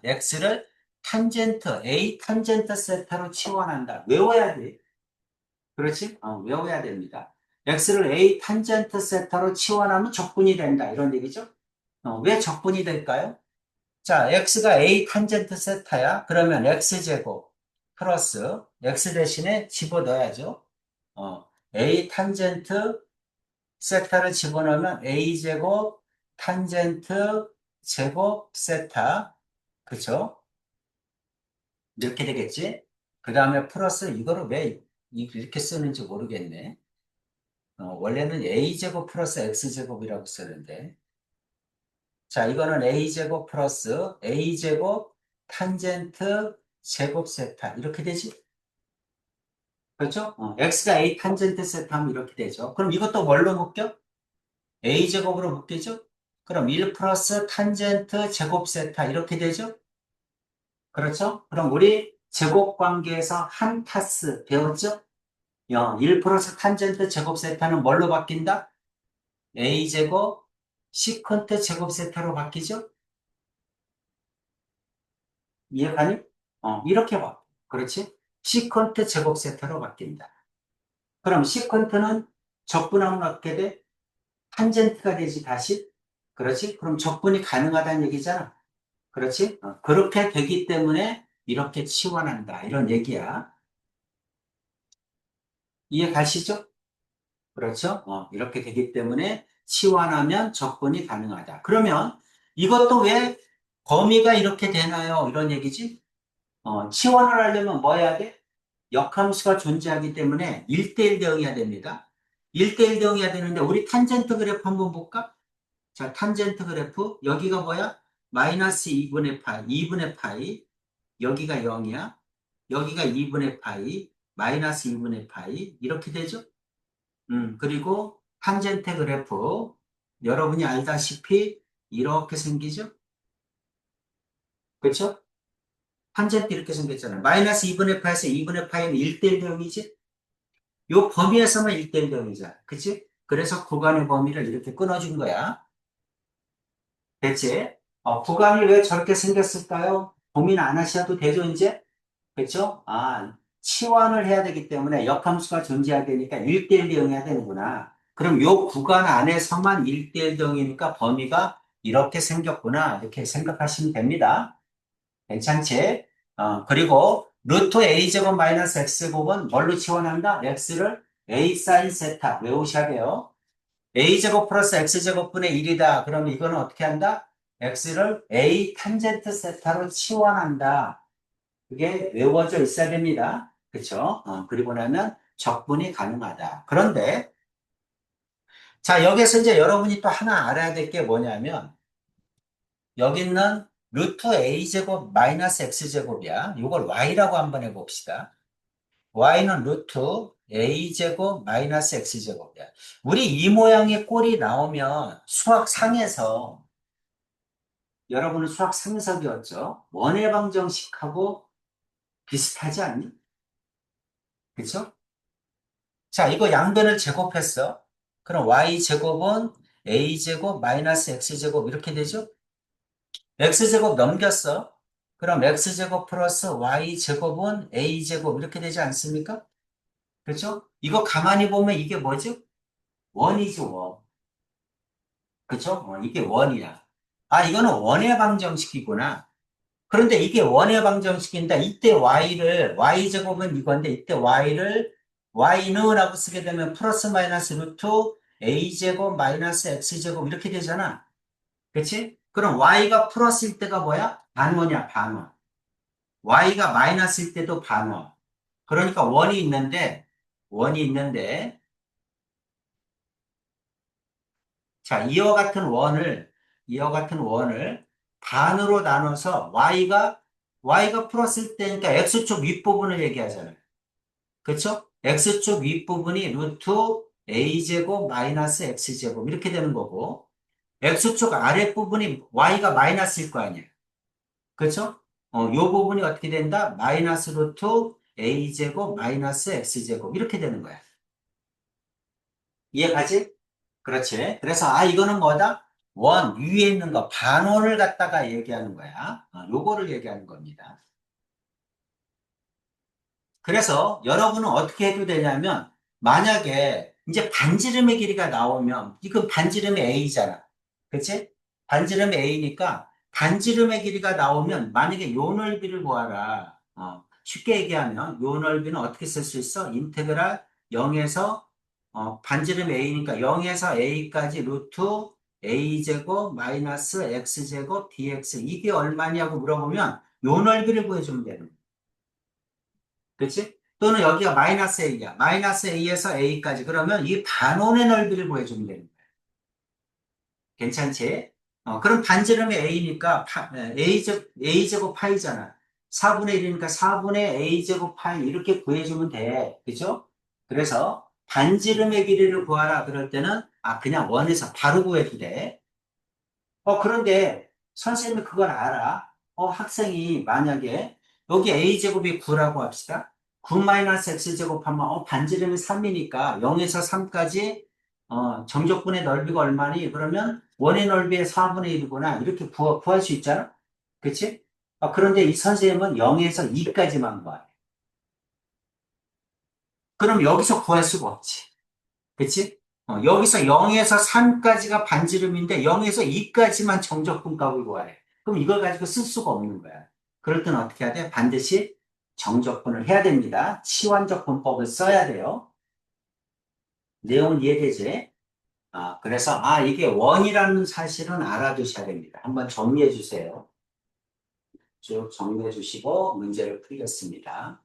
x를 탄젠트, a 탄젠트 세타로 치환한다. 외워야 돼. 그렇지? 외워야 됩니다. x를 a 탄젠트 세타로 치환하면 적분이 된다. 이런 얘기죠? 왜 적분이 될까요? 자, x가 a 탄젠트 세타야. 그러면 x제곱 플러스 x 대신에 집어넣어야죠. a 탄젠트 세타를 집어넣으면 a제곱 탄젠트 제곱 세타. 그쵸? 이렇게 되겠지? 그 다음에 플러스 이거를 왜 이렇게 쓰는지 모르겠네. 원래는 a제곱 플러스 x제곱이라고 쓰는데. 자, 이거는 a제곱 플러스 a제곱 탄젠트 제곱 세타. 이렇게 되지? 그렇죠? x가 a 탄젠트 세타 하면 이렇게 되죠. 그럼 이것도 뭘로 묶여? a제곱으로 묶이죠? 그럼 1 플러스 탄젠트 제곱 세타. 이렇게 되죠? 그렇죠? 그럼 우리 제곱 관계에서 한 타스 배웠죠? 1 플러스 탄젠트 제곱 세타는 뭘로 바뀐다? a제곱 시컨트 제곱 세타로 바뀌죠? 이해가니? 이렇게 봐. 그렇지? 시컨트 제곱 세타로 바뀐다. 그럼 시컨트는 적분하면 어떻게 돼? 탄젠트가 되지, 다시? 그렇지? 그럼 적분이 가능하다는 얘기잖아. 그렇지? 그렇게 되기 때문에 이렇게 치환한다. 이런 얘기야. 이해 가시죠? 그렇죠? 이렇게 되기 때문에 치환하면 적분이 가능하다. 그러면 이것도 왜 범위가 이렇게 되나요? 이런 얘기지? 치환을 하려면 뭐 해야 돼? 역함수가 존재하기 때문에 1대1 대응해야 됩니다. 1대1 대응해야 되는데 우리 탄젠트 그래프 한번 볼까? 자, 탄젠트 그래프 여기가 뭐야? 마이너스 2분의 파이, 2분의 파이 여기가 0이야. 여기가 2분의 파이, 마이너스 2분의 파이 이렇게 되죠? 그리고 탄젠트 그래프 여러분이 알다시피 이렇게 생기죠? 그렇죠? 탄젠트 이렇게 생겼잖아요. 마이너스 2분의 파이에서 2분의 파이는 1대1 대응이지? 요 범위에서만 1대1 대응이잖아. 그치? 그래서 구간의 범위를 이렇게 끊어준 거야. 됐지? 구간이 왜 저렇게 생겼을까요? 고민 안 하셔도 되죠, 이제? 그렇죠? 치환을 해야 되기 때문에 역함수가 존재해야 되니까 1대1 대응해야 되는구나. 그럼 요 구간 안에서만 1대1 대응이니까 범위가 이렇게 생겼구나. 이렇게 생각하시면 됩니다. 괜찮지? 그리고 루트 a제곱 마이너스 x제곱은 뭘로 치환한다? x를 a 사인 세타 외우셔야 돼요. a제곱 플러스 x제곱분의 1이다. 그럼 이거는 어떻게 한다? x를 a 탄젠트 세타로 치환한다. 그게 외워져 있어야 됩니다. 그렇죠? 그리고 나면 적분이 가능하다. 그런데 자, 여기서 이제 여러분이 또 하나 알아야 될 게 뭐냐면 여기 있는 루트 a제곱 마이너스 x제곱이야. 이걸 y라고 한번 해봅시다. y는 루트 a제곱 마이너스 x제곱이야. 우리 이 모양의 꼴이 나오면 수학상에서 여러분은 수학 상석이었죠? 원의 방정식하고 비슷하지 않니? 그쵸? 자, 이거 양변을 제곱했어. 그럼 y제곱은 a제곱 마이너스 x제곱 이렇게 되죠? x제곱 넘겼어. 그럼 x제곱 플러스 y제곱은 a제곱 이렇게 되지 않습니까? 그렇죠? 이거 가만히 보면 이게 뭐죠? 원이죠, 원. 그렇죠? 이게 원이야. 아, 이거는 원의 방정식이구나. 그런데 이게 원의 방정식인데 이때 y제곱은 이건데 이때 y는 하고 쓰게 되면 플러스 마이너스 루트 a제곱 마이너스 x제곱 이렇게 되잖아. 그치? 그럼 y가 플러스일 때가 뭐야? 반원이야, 반원. y가 마이너스일 때도 반원. 그러니까 원이 있는데, 자, 이와 같은 원을 반으로 나눠서 y가 플러스일 때니까 x축 윗부분을 얘기하잖아요. 그쵸? x축 윗부분이 루트 a제곱 마이너스 x제곱 이렇게 되는 거고, x축 아랫부분이 y가 마이너스일 거 아니에요. 그쵸? 요 부분이 어떻게 된다? 마이너스 루트 a제곱 마이너스 x제곱 이렇게 되는 거야. 이해가지? 그렇지. 그래서 이거는 뭐다? 원 위에 있는 거 반원을 갖다가 얘기하는 거야. 요거를 얘기하는 겁니다. 그래서 여러분은 어떻게 해도 되냐면 만약에 이제 반지름의 길이가 나오면 이건 반지름의 a잖아. 그치? 반지름의 a니까 반지름의 길이가 나오면 만약에 요 넓이를 구하라. 쉽게 얘기하면 요 넓이는 어떻게 쓸 수 있어? 인테그랄 0에서 반지름 a니까 0에서 a까지 루트 a제곱 마이너스 x제곱 dx 이게 얼마냐고 물어보면 요 넓이를 구해주면 되는 거야. 그치? 또는 여기가 마이너스 a야. 마이너스 a에서 a까지. 그러면 이 반원의 넓이를 구해주면 되는 거야. 괜찮지? 그럼 반지름이 a니까 a제곱 파이잖아. 4분의 1이니까 4분의 a제곱 파이 이렇게 구해주면 돼. 그죠? 그래서 반지름의 길이를 구하라 그럴 때는 그냥 원에서 바로 구해도 돼. 그런데 선생님이 그걸 알아. 학생이 만약에 여기 a제곱이 9라고 합시다. 9 마이너스 x제곱 하면 반지름이 3이니까 0에서 3까지 정적분의 넓이가 얼마니? 그러면 원의 넓이의 4분의 1이구나. 이렇게 구할 수 있잖아. 그치? 그런데 이 선생님은 0에서 2까지만 구해. 그럼 여기서 구할 수가 없지. 그치? 여기서 0에서 3까지가 반지름인데 0에서 2까지만 정적분값을 구하래. 그럼 이걸 가지고 쓸 수가 없는 거야. 그럴 때는 어떻게 해야 돼? 반드시 정적분을 해야 됩니다. 치환적분법을 써야 돼요. 내용은 이해되지? 그래서 이게 원이라는 사실은 알아두셔야 됩니다. 한번 정리해 주세요. 쭉 정리해 주시고 문제를 풀겠습니다.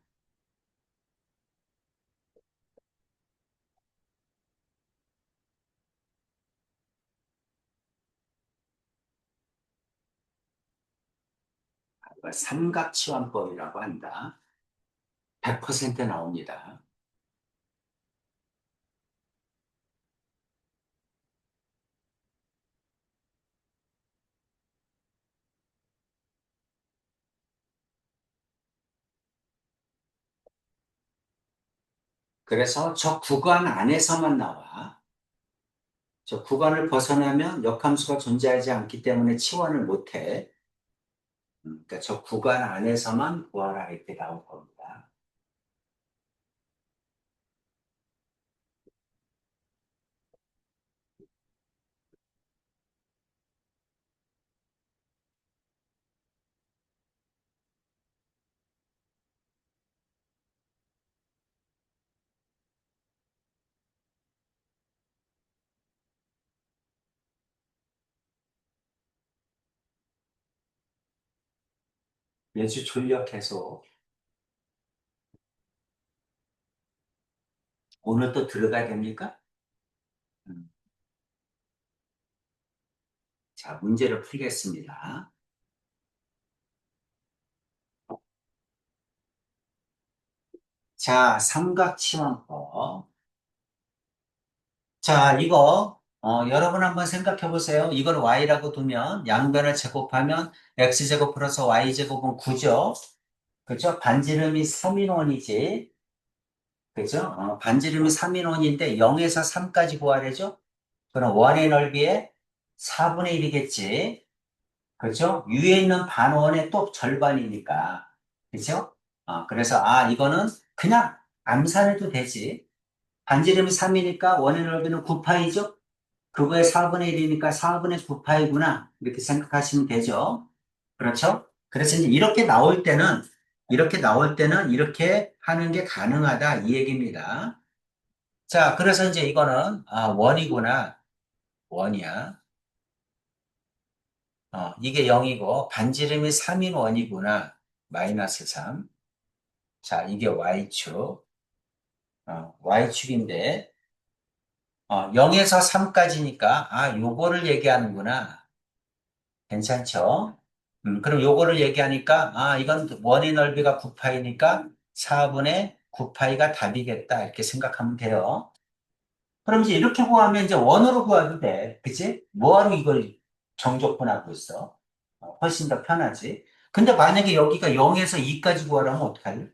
3각치환법이라고 한다. 100% 나옵니다. 그래서 저 구간 안에서만 나와. 저 구간을 벗어나면 역함수가 존재하지 않기 때문에 치환을 못해. 그러니까 저 구간 안에서만 구하라 이렇게 나올 겁니다. 매주 졸려 계속 오늘 또 들어가야 됩니까? 음, 자, 문제를 풀겠습니다. 자, 삼각치환법. 자, 이거 여러분 한번 생각해 보세요. 이걸 y라고 두면 양변을 제곱하면 x제곱 플러스 y제곱은 9죠. 그죠? 반지름이 3인원이지. 그죠? 반지름이 3인원인데 0에서 3까지 구하래죠? 그럼 원의 넓이의 4분의 1이겠지. 그죠? 위에 있는 반원의 또 절반이니까. 그죠? 그래서, 이거는 그냥 암산해도 되지. 반지름이 3이니까 원의 넓이는 9파이죠? 그거의 4분의 1이니까 4분의 9파이구나. 이렇게 생각하시면 되죠. 그렇죠? 그래서 이제 이렇게 나올 때는 이렇게 하는 게 가능하다. 이 얘기입니다. 자, 그래서 이제 이거는, 원이구나. 원이야. 이게 0이고, 반지름이 3인 원이구나. 마이너스 3. 자, 이게 Y축. Y축인데, 0에서 3까지니까, 요거를 얘기하는구나. 괜찮죠? 그럼 요거를 얘기하니까, 이건 원의 넓이가 9파이니까 4분의 9파이가 답이겠다. 이렇게 생각하면 돼요. 그럼 이제 이렇게 구하면 이제 원으로 구해도 돼. 그치? 뭐하러 이걸 정적분하고 있어? 훨씬 더 편하지. 근데 만약에 여기가 0에서 2까지 구하라면 어떡할래?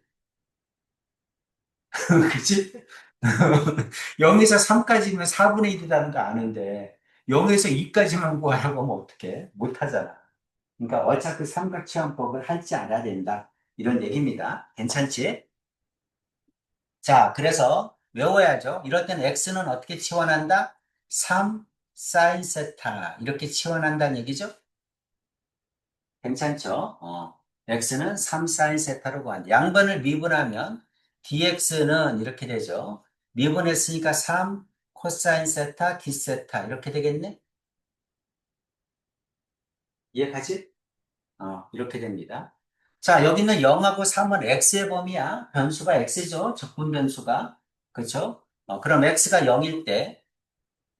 그치? 0에서 3까지면 4분의 1이라는 거 아는데, 0에서 2까지만 구하라고 하면 어떡해? 못하잖아. 그러니까 어차피 삼각치환법을 할지 알아야 된다. 이런 얘기입니다. 괜찮지? 자, 그래서 외워야죠. 이럴 때는 x는 어떻게 치환한다? 3 사인 세타 이렇게 치환한다는 얘기죠. 괜찮죠? x는 3 사인 세타로 구한다. 양변을 미분하면 dx는 이렇게 되죠. 미분했으니까 3 코사인 세타 d 세타 이렇게 되겠네? 이해가지? 이렇게 됩니다. 자, 여기는 0하고 3은 x의 범위야. 변수가 x죠. 적분 변수가. 그렇죠? 그럼 x가 0일 때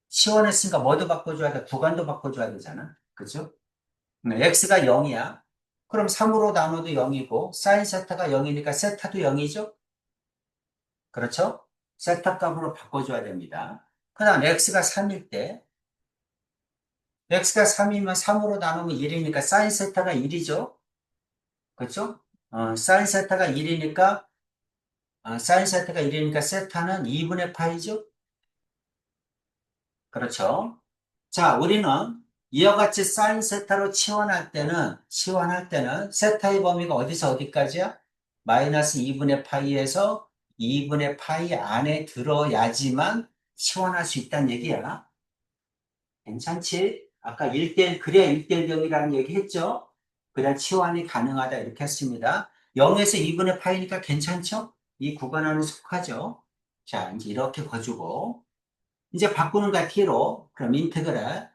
치원했으니까 뭐도 바꿔줘야 돼? 구간도 바꿔줘야 되잖아. 그죠? x가 0이야. 그럼 3으로 나눠도 0이고, 사인 세타가 0이니까 세타도 0이죠? 그렇죠? 세타 값으로 바꿔줘야 됩니다. 그 다음 x가 3일 때, x가 3이면 3으로 나누면 1이니까 사인 세타가 1이죠? 그렇죠? 사인 세타가 1이니까, 사인 세타가 1이니까 세타는 2분의 파이죠? 그렇죠? 자, 우리는 이와 같이 사인 세타로 치환할 때는 세타의 범위가 어디서 어디까지야? 마이너스 2분의 파이에서 2분의 파이 안에 들어야지만 치환할 수 있다는 얘기야. 괜찮지? 아까 1대1, 그래야 1대1 0이라는 얘기 했죠? 그래야 치환이 가능하다 이렇게 했습니다. 0에서 2분의 파이니까 괜찮죠? 이 구간 안에 속하죠? 자, 이제 이렇게 거주고 이제 바꾸는 거야, t로. 그럼 인테그랄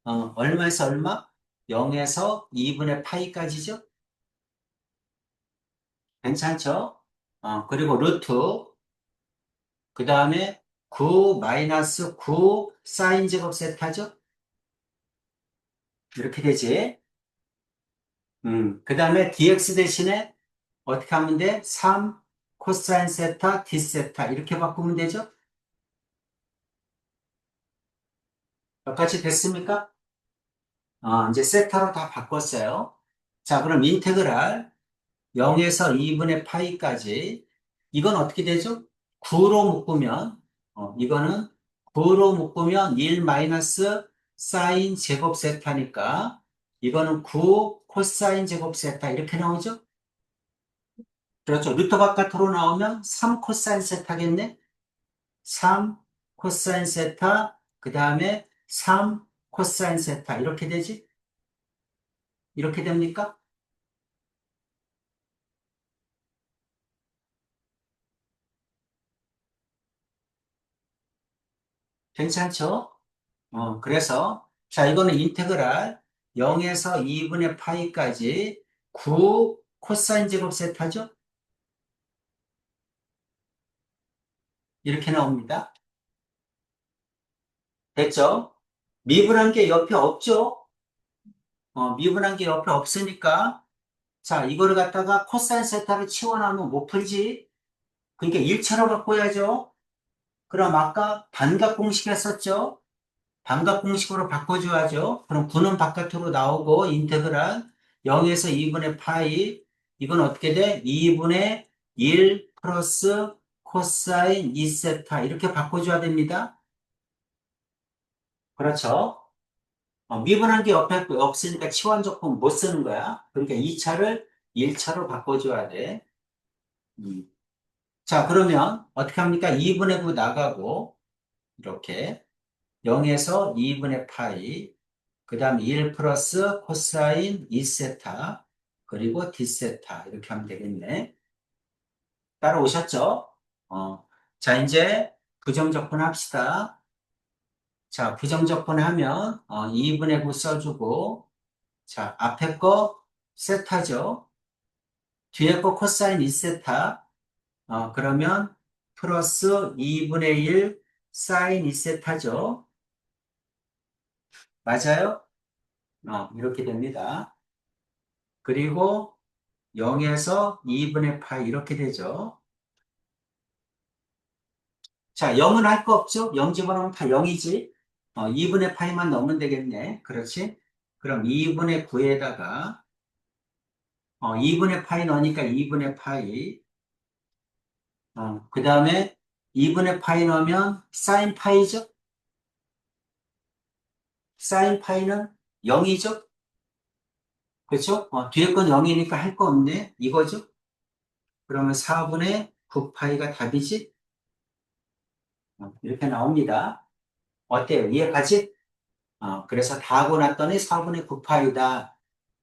얼마에서 얼마? 0에서 2분의 파이까지죠? 괜찮죠? 그리고 루트, 그 다음에 9 마이너스 9 사인 제곱 세타죠? 이렇게 되지. 그 다음에 dx 대신에 어떻게 하면 돼? 3 코사인 세타 d 세타 이렇게 바꾸면 되죠? 여기까지 됐습니까? 이제 세타로 다 바꿨어요. 자, 그럼 인테그랄 0에서 2분의 파이까지 이건 어떻게 되죠? 9로 묶으면 이거는 9로 묶으면 1 마이너스 사인 제곱 세타니까 이거는 9 코사인 제곱 세타 이렇게 나오죠? 그렇죠. 루트 바깥으로 나오면 3 코사인 세타겠네? 3 코사인 세타 그 다음에 3 코사인 세타 이렇게 되지? 이렇게 됩니까? 괜찮죠? 그래서, 자, 이거는 인테그랄 0에서 2분의 파이까지 9 코사인 제곱 세타죠? 이렇게 나옵니다. 됐죠? 미분한 게 옆에 없죠? 미분한 게 옆에 없으니까, 자, 이거를 갖다가 코사인 세타를 치워나오면 못 풀지? 그러니까 일차로 바꿔야죠? 그럼 아까 반값 공식 했었죠? 반값 공식으로 바꿔줘야죠. 그럼 9는 바깥으로 나오고 인테그랄 0에서 2분의 파이 이건 어떻게 돼? 2분의 1 플러스 코사인 2세타 이렇게 바꿔줘야 됩니다. 그렇죠? 미분한 게 옆에 없으니까 치환적분 못 쓰는 거야. 그러니까 2차를 1차로 바꿔줘야 돼. 음. 자, 그러면 어떻게 합니까? 2분의 9 나가고 이렇게 0에서 2분의 파이 그 다음 1 플러스 코사인 2세타 그리고 d세타 이렇게 하면 되겠네. 따라오셨죠? 어. 자, 이제 부정적분 합시다. 자, 부정적분 하면 2분의 9 써주고 자, 앞에 거 세타죠. 뒤에 거 코사인 2세타 그러면 플러스 2분의 1 사인 2세타죠. 맞아요? 이렇게 됩니다. 그리고 0에서 2분의 파이 이렇게 되죠. 자, 0은 할 거 없죠? 0 집어넣으면 다 0이지. 2분의 파이만 넣으면 되겠네. 그렇지? 그럼 2분의 9에다가 2분의 파이 넣으니까 2분의 파이 그 다음에 2분의 파이 넣으면 사인 파이죠? 사인 파이는 0이죠? 그렇죠? 뒤에 건 0이니까 할 거 없네. 이거죠? 그러면 4분의 9 파이가 답이지? 이렇게 나옵니다. 어때요? 이해가지? 그래서 다 하고 났더니 4분의 9파이다.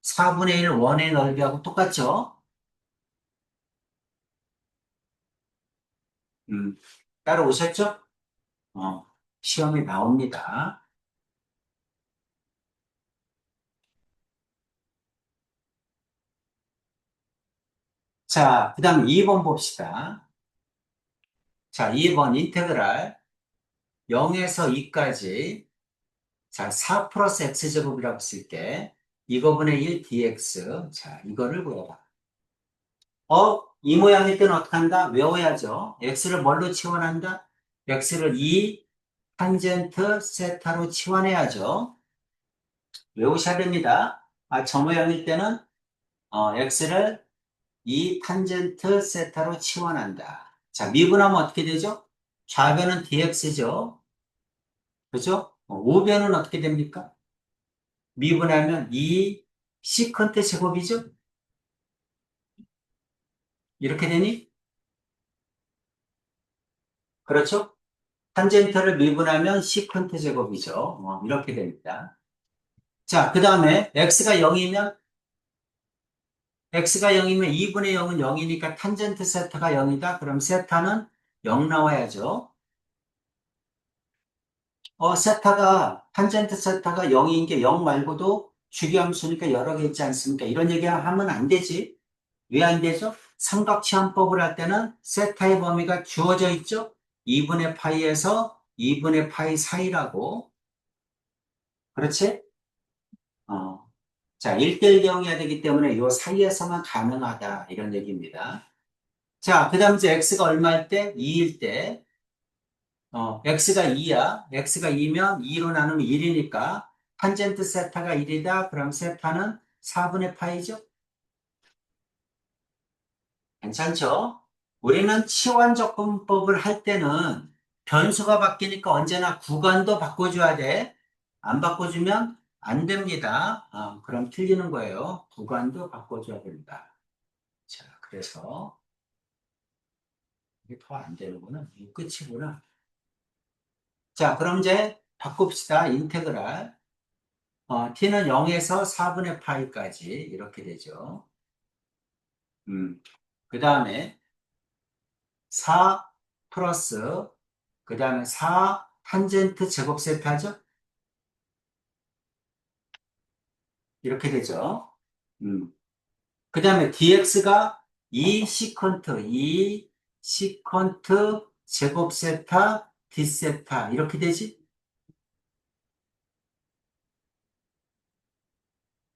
4분의 1 원의 넓이하고 똑같죠? 음, 따라오셨죠? 어, 시험에 나옵니다. 자, 그 다음 2번 봅시다. 자, 2번 인테그랄 0에서 2까지 자, 4 플러스 x제곱이라고 쓸게. 이거분의 1 dx. 자, 이거를 구해봐. 이 모양일 때는 어떻게 한다? 외워야죠. x를 뭘로 치환한다? x를 2 탄젠트 세타로 치환해야죠. 외우셔야 됩니다. 저 모양일 때는 x를 2 탄젠트 세타로 치환한다. 자, 미분하면 어떻게 되죠? 좌변은 dx죠. 그죠? 우변은 어떻게 됩니까? 미분하면 2 시컨트 제곱이죠? 이렇게 되니? 그렇죠? 탄젠트를 미분하면 시컨트 제곱이죠. 이렇게 됩니다. 자, 그 다음에 x가 0이면 2분의 0은 0이니까 탄젠트 세타가 0이다. 그럼 세타는 0 나와야죠. 탄젠트 세타가 0인 게 0 말고도 주기함수니까 여러 개 있지 않습니까? 이런 얘기 하면 안 되지. 왜 안 되죠? 삼각치환법을 할 때는 세타의 범위가 주어져 있죠? 2분의 파이에서 2분의 파이 사이라고. 그렇지? 어. 자, 1대1 경우해야 되기 때문에 이 사이에서만 가능하다. 이런 얘기입니다. 자, 그 다음 이제 x가 얼마일 때? 2일 때. x가 2야. x가 2면 2로 나누면 1이니까 탄젠트 세타가 1이다. 그럼 세타는 4분의 파이죠? 괜찮죠? 우리는 치환적분법을 할 때는 변수가 바뀌니까 언제나 구간도 바꿔줘야 돼. 안 바꿔주면 안 됩니다. 그럼 틀리는 거예요. 구간도 바꿔줘야 됩니다. 자, 그래서 이게 더 안 되는구나. 이게 끝이구나. 자, 그럼 이제 바꿉시다. 인테그랄. t는 0에서 4분의 파이까지 이렇게 되죠. 그 다음에 4 플러스 그 다음에 4 탄젠트 제곱 세타죠? 이렇게 되죠. 음. 그 다음에 dx가 2 시컨트 제곱 세타 d 세타 이렇게 되지?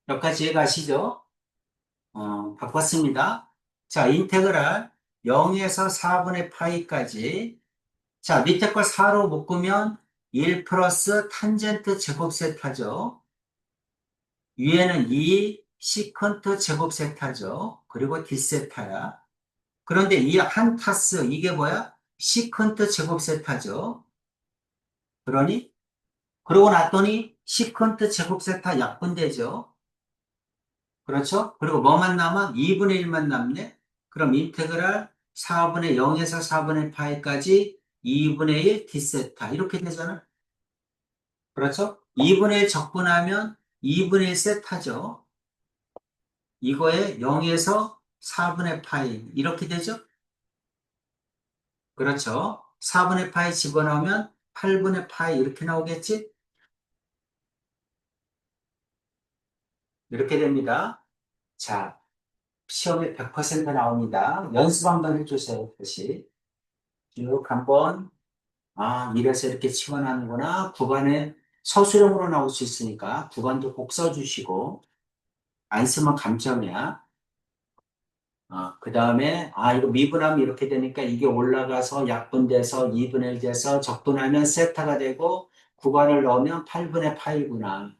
여기까지 이해가시죠? 바꿨습니다. 자, 인테그랄 0에서 4분의 파이까지 자, 밑에 걸 4로 묶으면 1 플러스 탄젠트 제곱 세타죠. 위에는 2 시컨트 제곱 세타죠. 그리고 d 세타야. 그런데 이 한 타스, 이게 뭐야? 시컨트 제곱 세타죠. 그러니, 그러고 났더니 시컨트 제곱 세타 약분되죠. 그렇죠? 그리고 뭐만 남아? 2분의 1만 남네? 그럼 인테그랄 4분의 0에서 4분의 파이까지 2분의 1 d세타. 이렇게 되잖아. 그렇죠? 2분의 1 적분하면 2분의 1 세타죠. 이거에 0에서 4분의 파이. 이렇게 되죠? 그렇죠? 4분의 파이 집어넣으면 8분의 파이 이렇게 나오겠지? 이렇게 됩니다. 자, 시험에 100% 나옵니다. 연습 한번 해주세요, 다시. 쭉 한번. 아, 이래서 이렇게 치환하는구나. 구간에 서술형으로 나올 수 있으니까 구간도 꼭 써주시고, 안 쓰면 감점이야. 그 다음에, 이거 미분하면 이렇게 되니까 이게 올라가서 약분돼서 2분의 1 돼서 적분하면 세타가 되고, 구간을 넣으면 8분의 파이구나.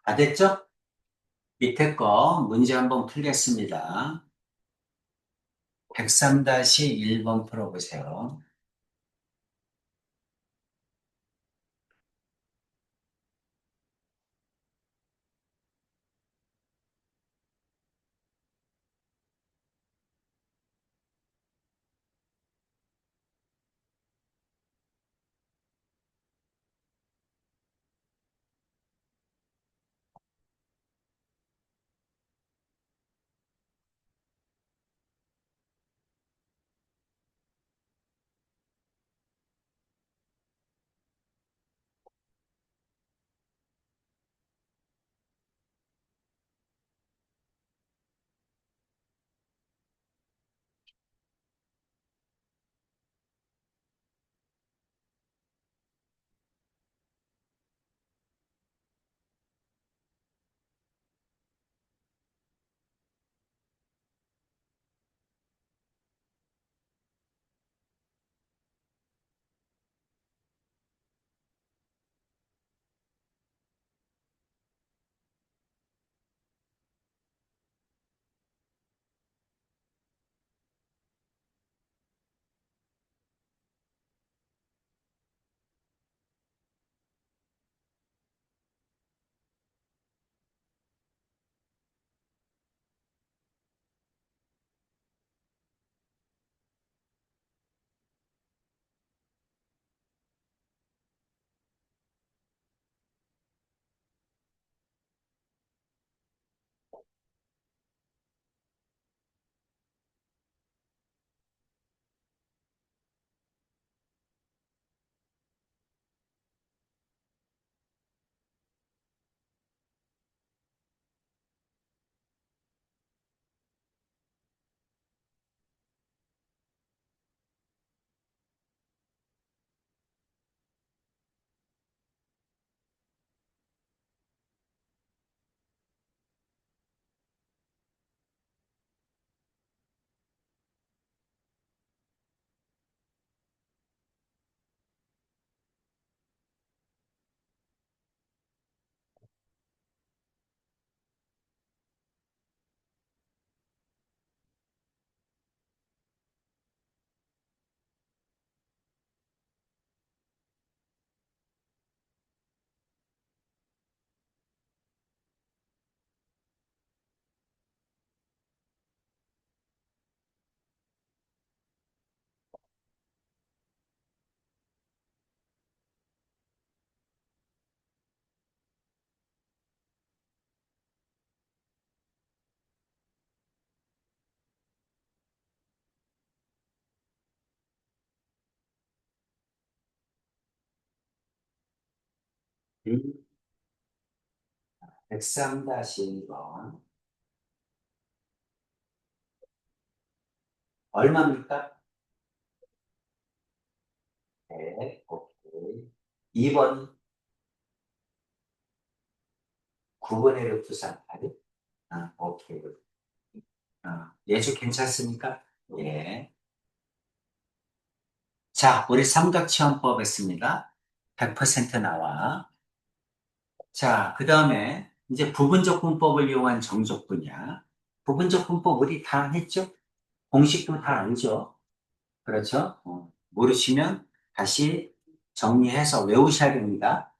다 됐죠? 밑에 거 문제 한번 풀겠습니다. 103-1번 풀어보세요. 103-1번. 얼마입니까? 네, 오케이. 2번, 9분의 루트 38. 아, 오케이. 예주 괜찮습니까? 예. 자, 우리 삼각체험법 했습니다. 100% 나와. 자, 그 다음에 이제 부분적 분법을 이용한 정적 분야. 부분적 분법 우리 다 했죠? 공식도 다 알죠? 그렇죠? 모르시면 다시 정리해서 외우셔야 됩니다.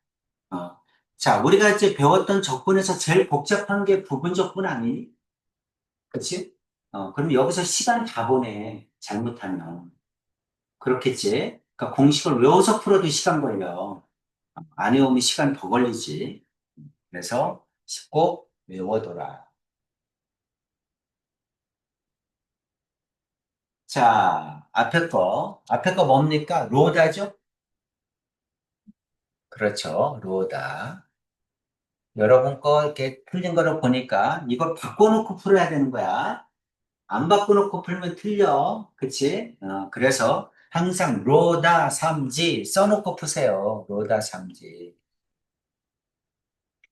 어. 자, 우리가 이제 배웠던 적분에서 제일 복잡한 게 부분적분 아니니? 그치? 그럼 여기서 시간 다 보내. 잘못하면. 그렇겠지? 그러니까 공식을 외워서 풀어도 시간 걸려. 안 외우면 시간 더 걸리지. 그래서 꼭 외워둬라. 자, 앞에 거 뭡니까? 로다죠? 그렇죠. 로다. 여러분 거 이렇게 틀린 거를 보니까 이걸 바꿔놓고 풀어야 되는 거야. 안 바꿔놓고 풀면 틀려. 그치? 그래서 항상 로다 삼지 써놓고 푸세요. 로다 삼지.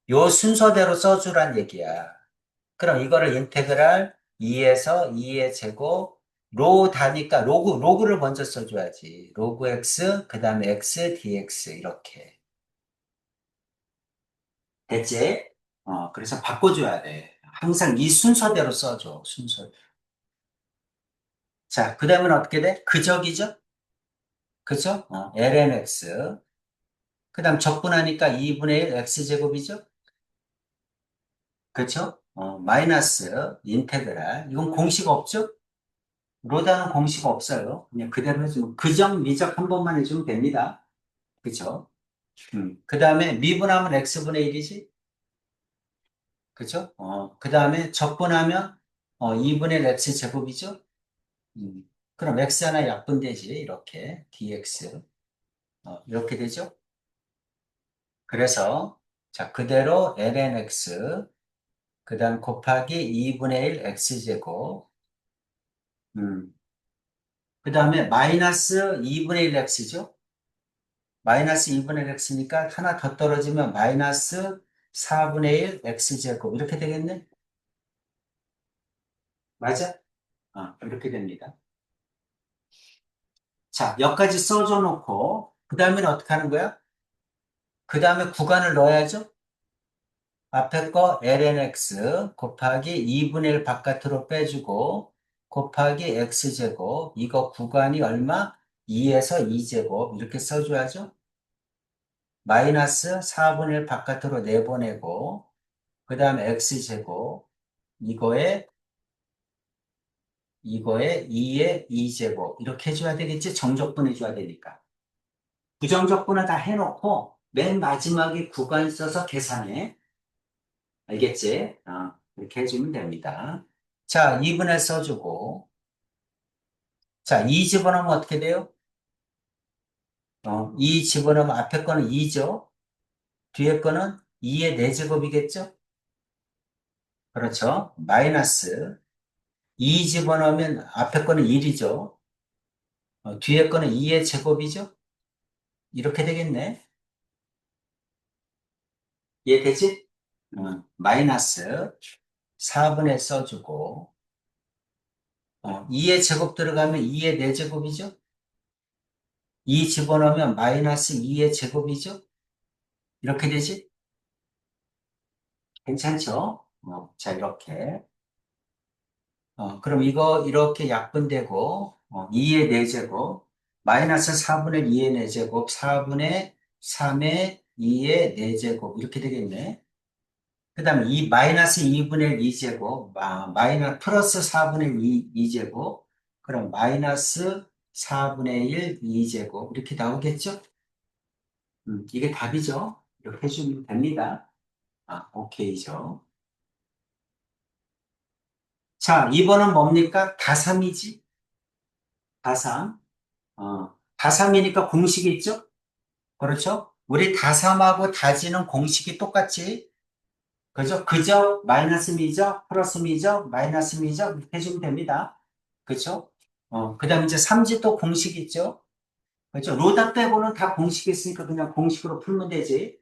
요 순서대로 써주란 얘기야. 그럼 이거를 인테그랄 2에서 2의 제곱 로다니까 로그를 먼저 써줘야지. 로그 x 그 다음에 x dx 이렇게. 됐지? 그래서 바꿔줘야 돼. 항상 이 순서대로 써줘. 순서. 자, 그 다음은 어떻게 돼? 그적이죠? 그죠? lnx. 그 다음 적분하니까 2분의 1 x제곱이죠? 그쵸? 마이너스 인테그랄. 이건 공식 없죠? 로다는 공식 없어요. 그냥 그대로 해주면 그정, 미적 한 번만 해주면 됩니다. 그쵸? 그 다음에 미분하면 x분의 1이지? 그쵸? 그 다음에 적분하면 2분의 x제곱이죠? 그럼 x 하나 약분되지, 이렇게. dx. 이렇게 되죠? 그래서, 자, 그대로 lnx, 그 다음 곱하기 2분의 1 x제곱, 그 다음에 마이너스 2분의 1 x죠? 마이너스 2분의 1 x니까 하나 더 떨어지면 마이너스 4분의 1 x제곱. 이렇게 되겠네? 맞아? 이렇게 됩니다. 자, 여기까지 써줘 놓고, 그 다음에는 어떻게 하는 거야? 그 다음에 구간을 넣어야죠? 앞에 거 lnx 곱하기 2분의 1 바깥으로 빼주고 곱하기 x제곱 이거 구간이 얼마? 2에서 2제곱 이렇게 써줘야죠. 마이너스 4분의 1 바깥으로 내보내고 그 다음에 x제곱 이거에 2의 2제곱 이렇게 해줘야 되겠지? 정적분 해줘야 되니까. 부정적분은 다 해놓고 맨 마지막에 구간 써서 계산해. 알겠지? 이렇게 해주면 됩니다. 자, 2분의 써주고. 자, 2 집어넣으면 어떻게 돼요? 2 집어넣으면 앞에 거는 2죠? 뒤에 거는 2의 4제곱이겠죠? 그렇죠? 마이너스. 2 집어넣으면 앞에 거는 1이죠? 뒤에 거는 2의 제곱이죠? 이렇게 되겠네. 이해되지? 마이너스 4분의 써주고, 2의 제곱 들어가면 2의 4제곱이죠? 2 집어넣으면 마이너스 2의 제곱이죠? 이렇게 되지? 괜찮죠? 자, 이렇게. 그럼 이거 이렇게 약분되고, 2의 4제곱, 마이너스 4분의 2의 4제곱, 4분의 3의 2의 4제곱, 이렇게 되겠네. 그 다음에 이 마이너스 2분의 2제곱, 플러스 4분의 2제곱, 그럼 마이너스 4분의 1 2제곱, 이렇게 나오겠죠? 이게 답이죠? 이렇게 해주면 됩니다. 오케이죠. 자, 2번은 뭡니까? 다삼이지? 다삼. 다삼이니까 공식이 있죠? 그렇죠? 우리 다삼하고 다지는 공식이 똑같지? 그죠? 그죠? 마이너스 미적, 플러스 미적, 마이너스 미적 이렇게 해주면 됩니다. 그죠? 그 다음에 이제 삼지도 공식 있죠? 그죠? 로다 빼고는 다 공식이 있으니까 그냥 공식으로 풀면 되지.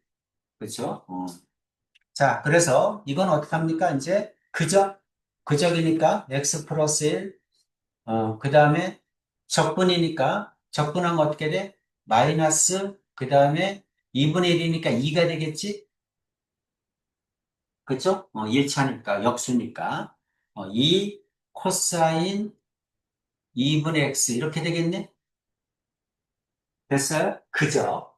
그죠? 자, 그래서 이건 어떻게 합니까? 이제 그적, 그적이니까 x 플러스 1, 그 다음에 적분이니까 적분하면 어떻게 돼? 마이너스, 그 다음에 2분의 1이니까 2가 되겠지? 그죠? 1차니까, 역수니까. 2 코사인 2분의 x 이렇게 되겠네? 됐어요? 그죠?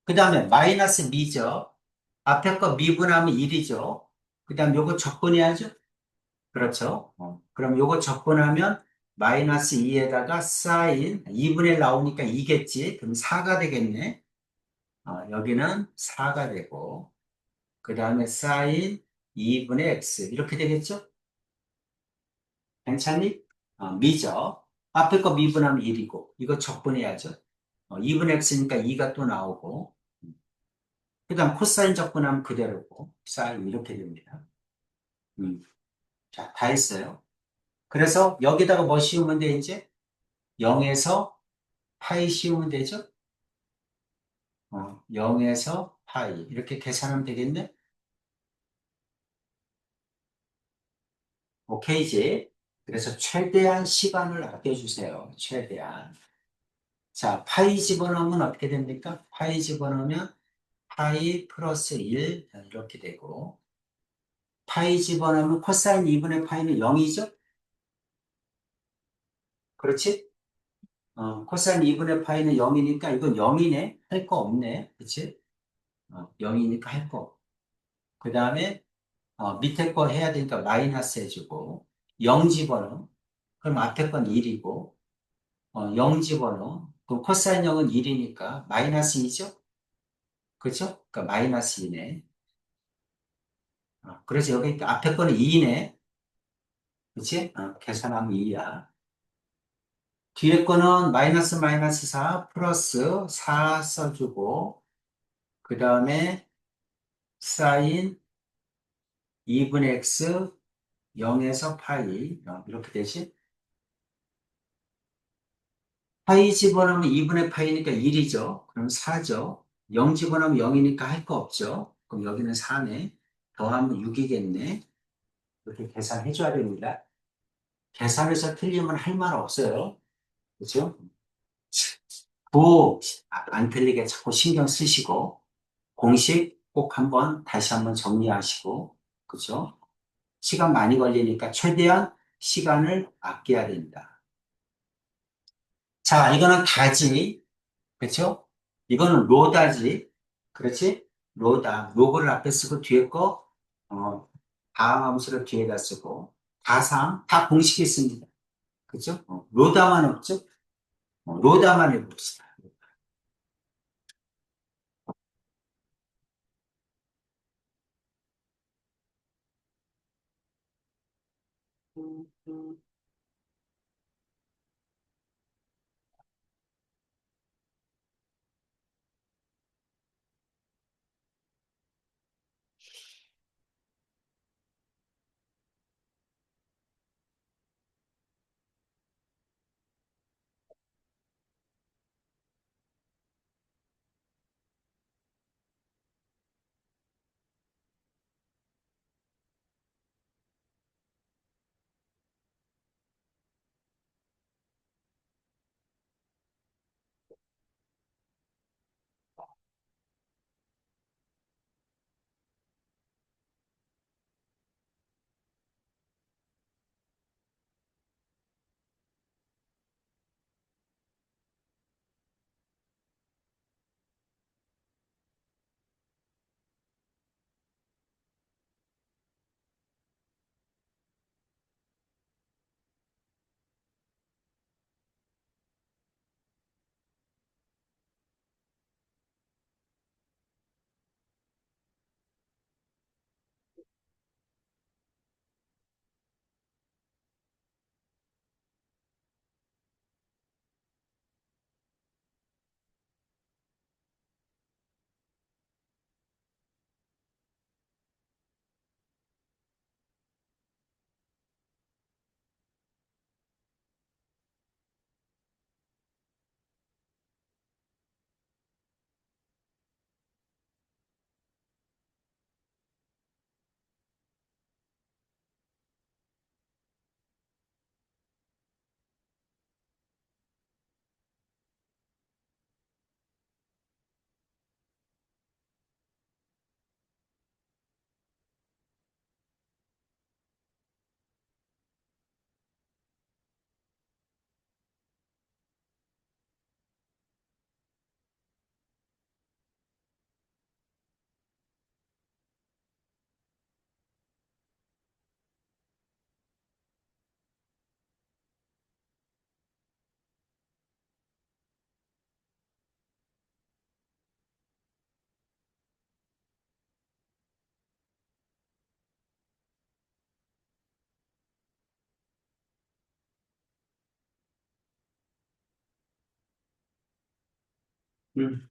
그 다음에 마이너스 미죠? 앞에 거 미분하면 1이죠? 그 다음 요거 적분해야죠? 그렇죠? 그럼 요거 적분하면 마이너스 2에다가 사인 2분의 1 나오니까 2겠지? 그럼 4가 되겠네? 여기는 4가 되고 그 다음에 사인 2분의 x 이렇게 되겠죠? 괜찮니? 미죠? 앞에 거 미분하면 1이고 이거 적분해야죠? 2분의 x니까 2가 또 나오고 그 다음 코사인 적분하면 그대로고 사인 이렇게 됩니다. 음. 자, 다 했어요. 그래서 여기다가 뭐 씌우면 돼 이제? 0에서 파이 씌우면 되죠? 0에서 파이 이렇게 계산하면 되겠네? 오케이지? 그래서 최대한 시간을 아껴주세요. 최대한. 자, 파이 집어넣으면 어떻게 됩니까? 파이 집어넣으면 파이 플러스 1 이렇게 되고 파이 집어넣으면 코사인 2분의 파이는 0이죠? 그렇지? 코사인 2분의 파이는 0이니까 이건 0이네? 할 거 없네. 그치? 0이니까 할 거. 그 다음에 밑에 거 해야 되니까 마이너스 해주고 0 집어넣어. 그럼 앞에 건 1이고 0 집어넣어. 그럼 코사인 0은 1이니까 마이너스 2죠? 그죠? 그러니까 마이너스 2네. 그래서 여기 앞에 거는 2네. 그치? 계산하면 2야. 뒤에 거는 마이너스 마이너스 4 플러스 4 써주고 그 다음에 사인 2분의 x 0에서 파이 이렇게 되지? 파이 집어넣으면 2분의 파이니까 1이죠. 그럼 4죠. 0 집어넣으면 0이니까 할 거 없죠. 그럼 여기는 4네. 더하면 6이겠네. 이렇게 계산해 줘야 됩니다. 계산해서 틀리면 할 말 없어요. 그렇죠? 안 틀리게 자꾸 신경 쓰시고 공식 꼭 한번 다시 한번 정리하시고 그렇죠? 시간 많이 걸리니까 최대한 시간을 아껴야 된다. 자, 이거는 다지. 그렇죠? 이거는 로다지. 그렇지? 로다. 로그를 앞에 쓰고 뒤에 거 다음 함수를 뒤에다 쓰고 다상 다 공식이 있습니다. 그렇죠? 로다만 없죠? 로다만 해봅시다.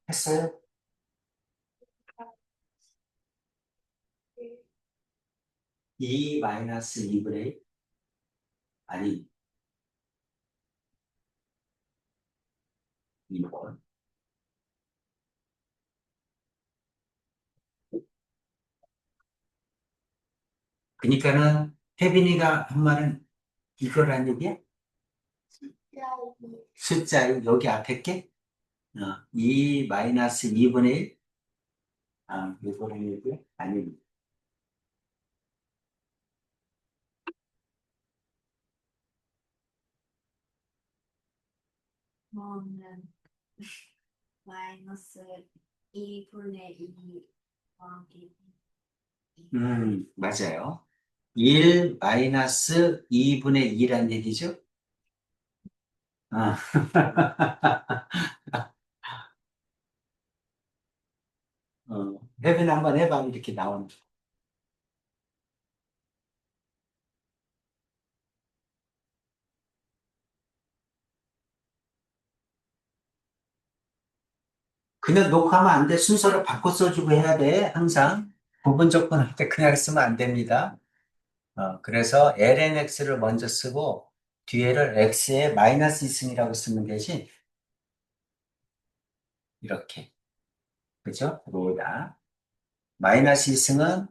했어요? 2 마이너스 2분의 1? 아니, 2번. 그러니까는 혜빈이가 한 말은 이거란 얘기야? 숫자 여기 앞에 게? 2 마이너스 2분의 1? 아, 이거란 얘기야? 아니, 저는 마이너스 2분의 2 더하기 맞아요. 1 마이너스 2분의 2란 얘기죠? 아, 혜빈 한번 해봐, 이렇게 나오는. 그냥 녹화하면 안 돼. 순서를 바꿔 써주고 해야 돼. 항상. 부분 조건할 때 그냥 쓰면 안 됩니다. 그래서 lnx를 먼저 쓰고 뒤에를 x에 마이너스 2승이라고 쓰면 되지. 이렇게. 그죠? 로다. 마이너스 2승은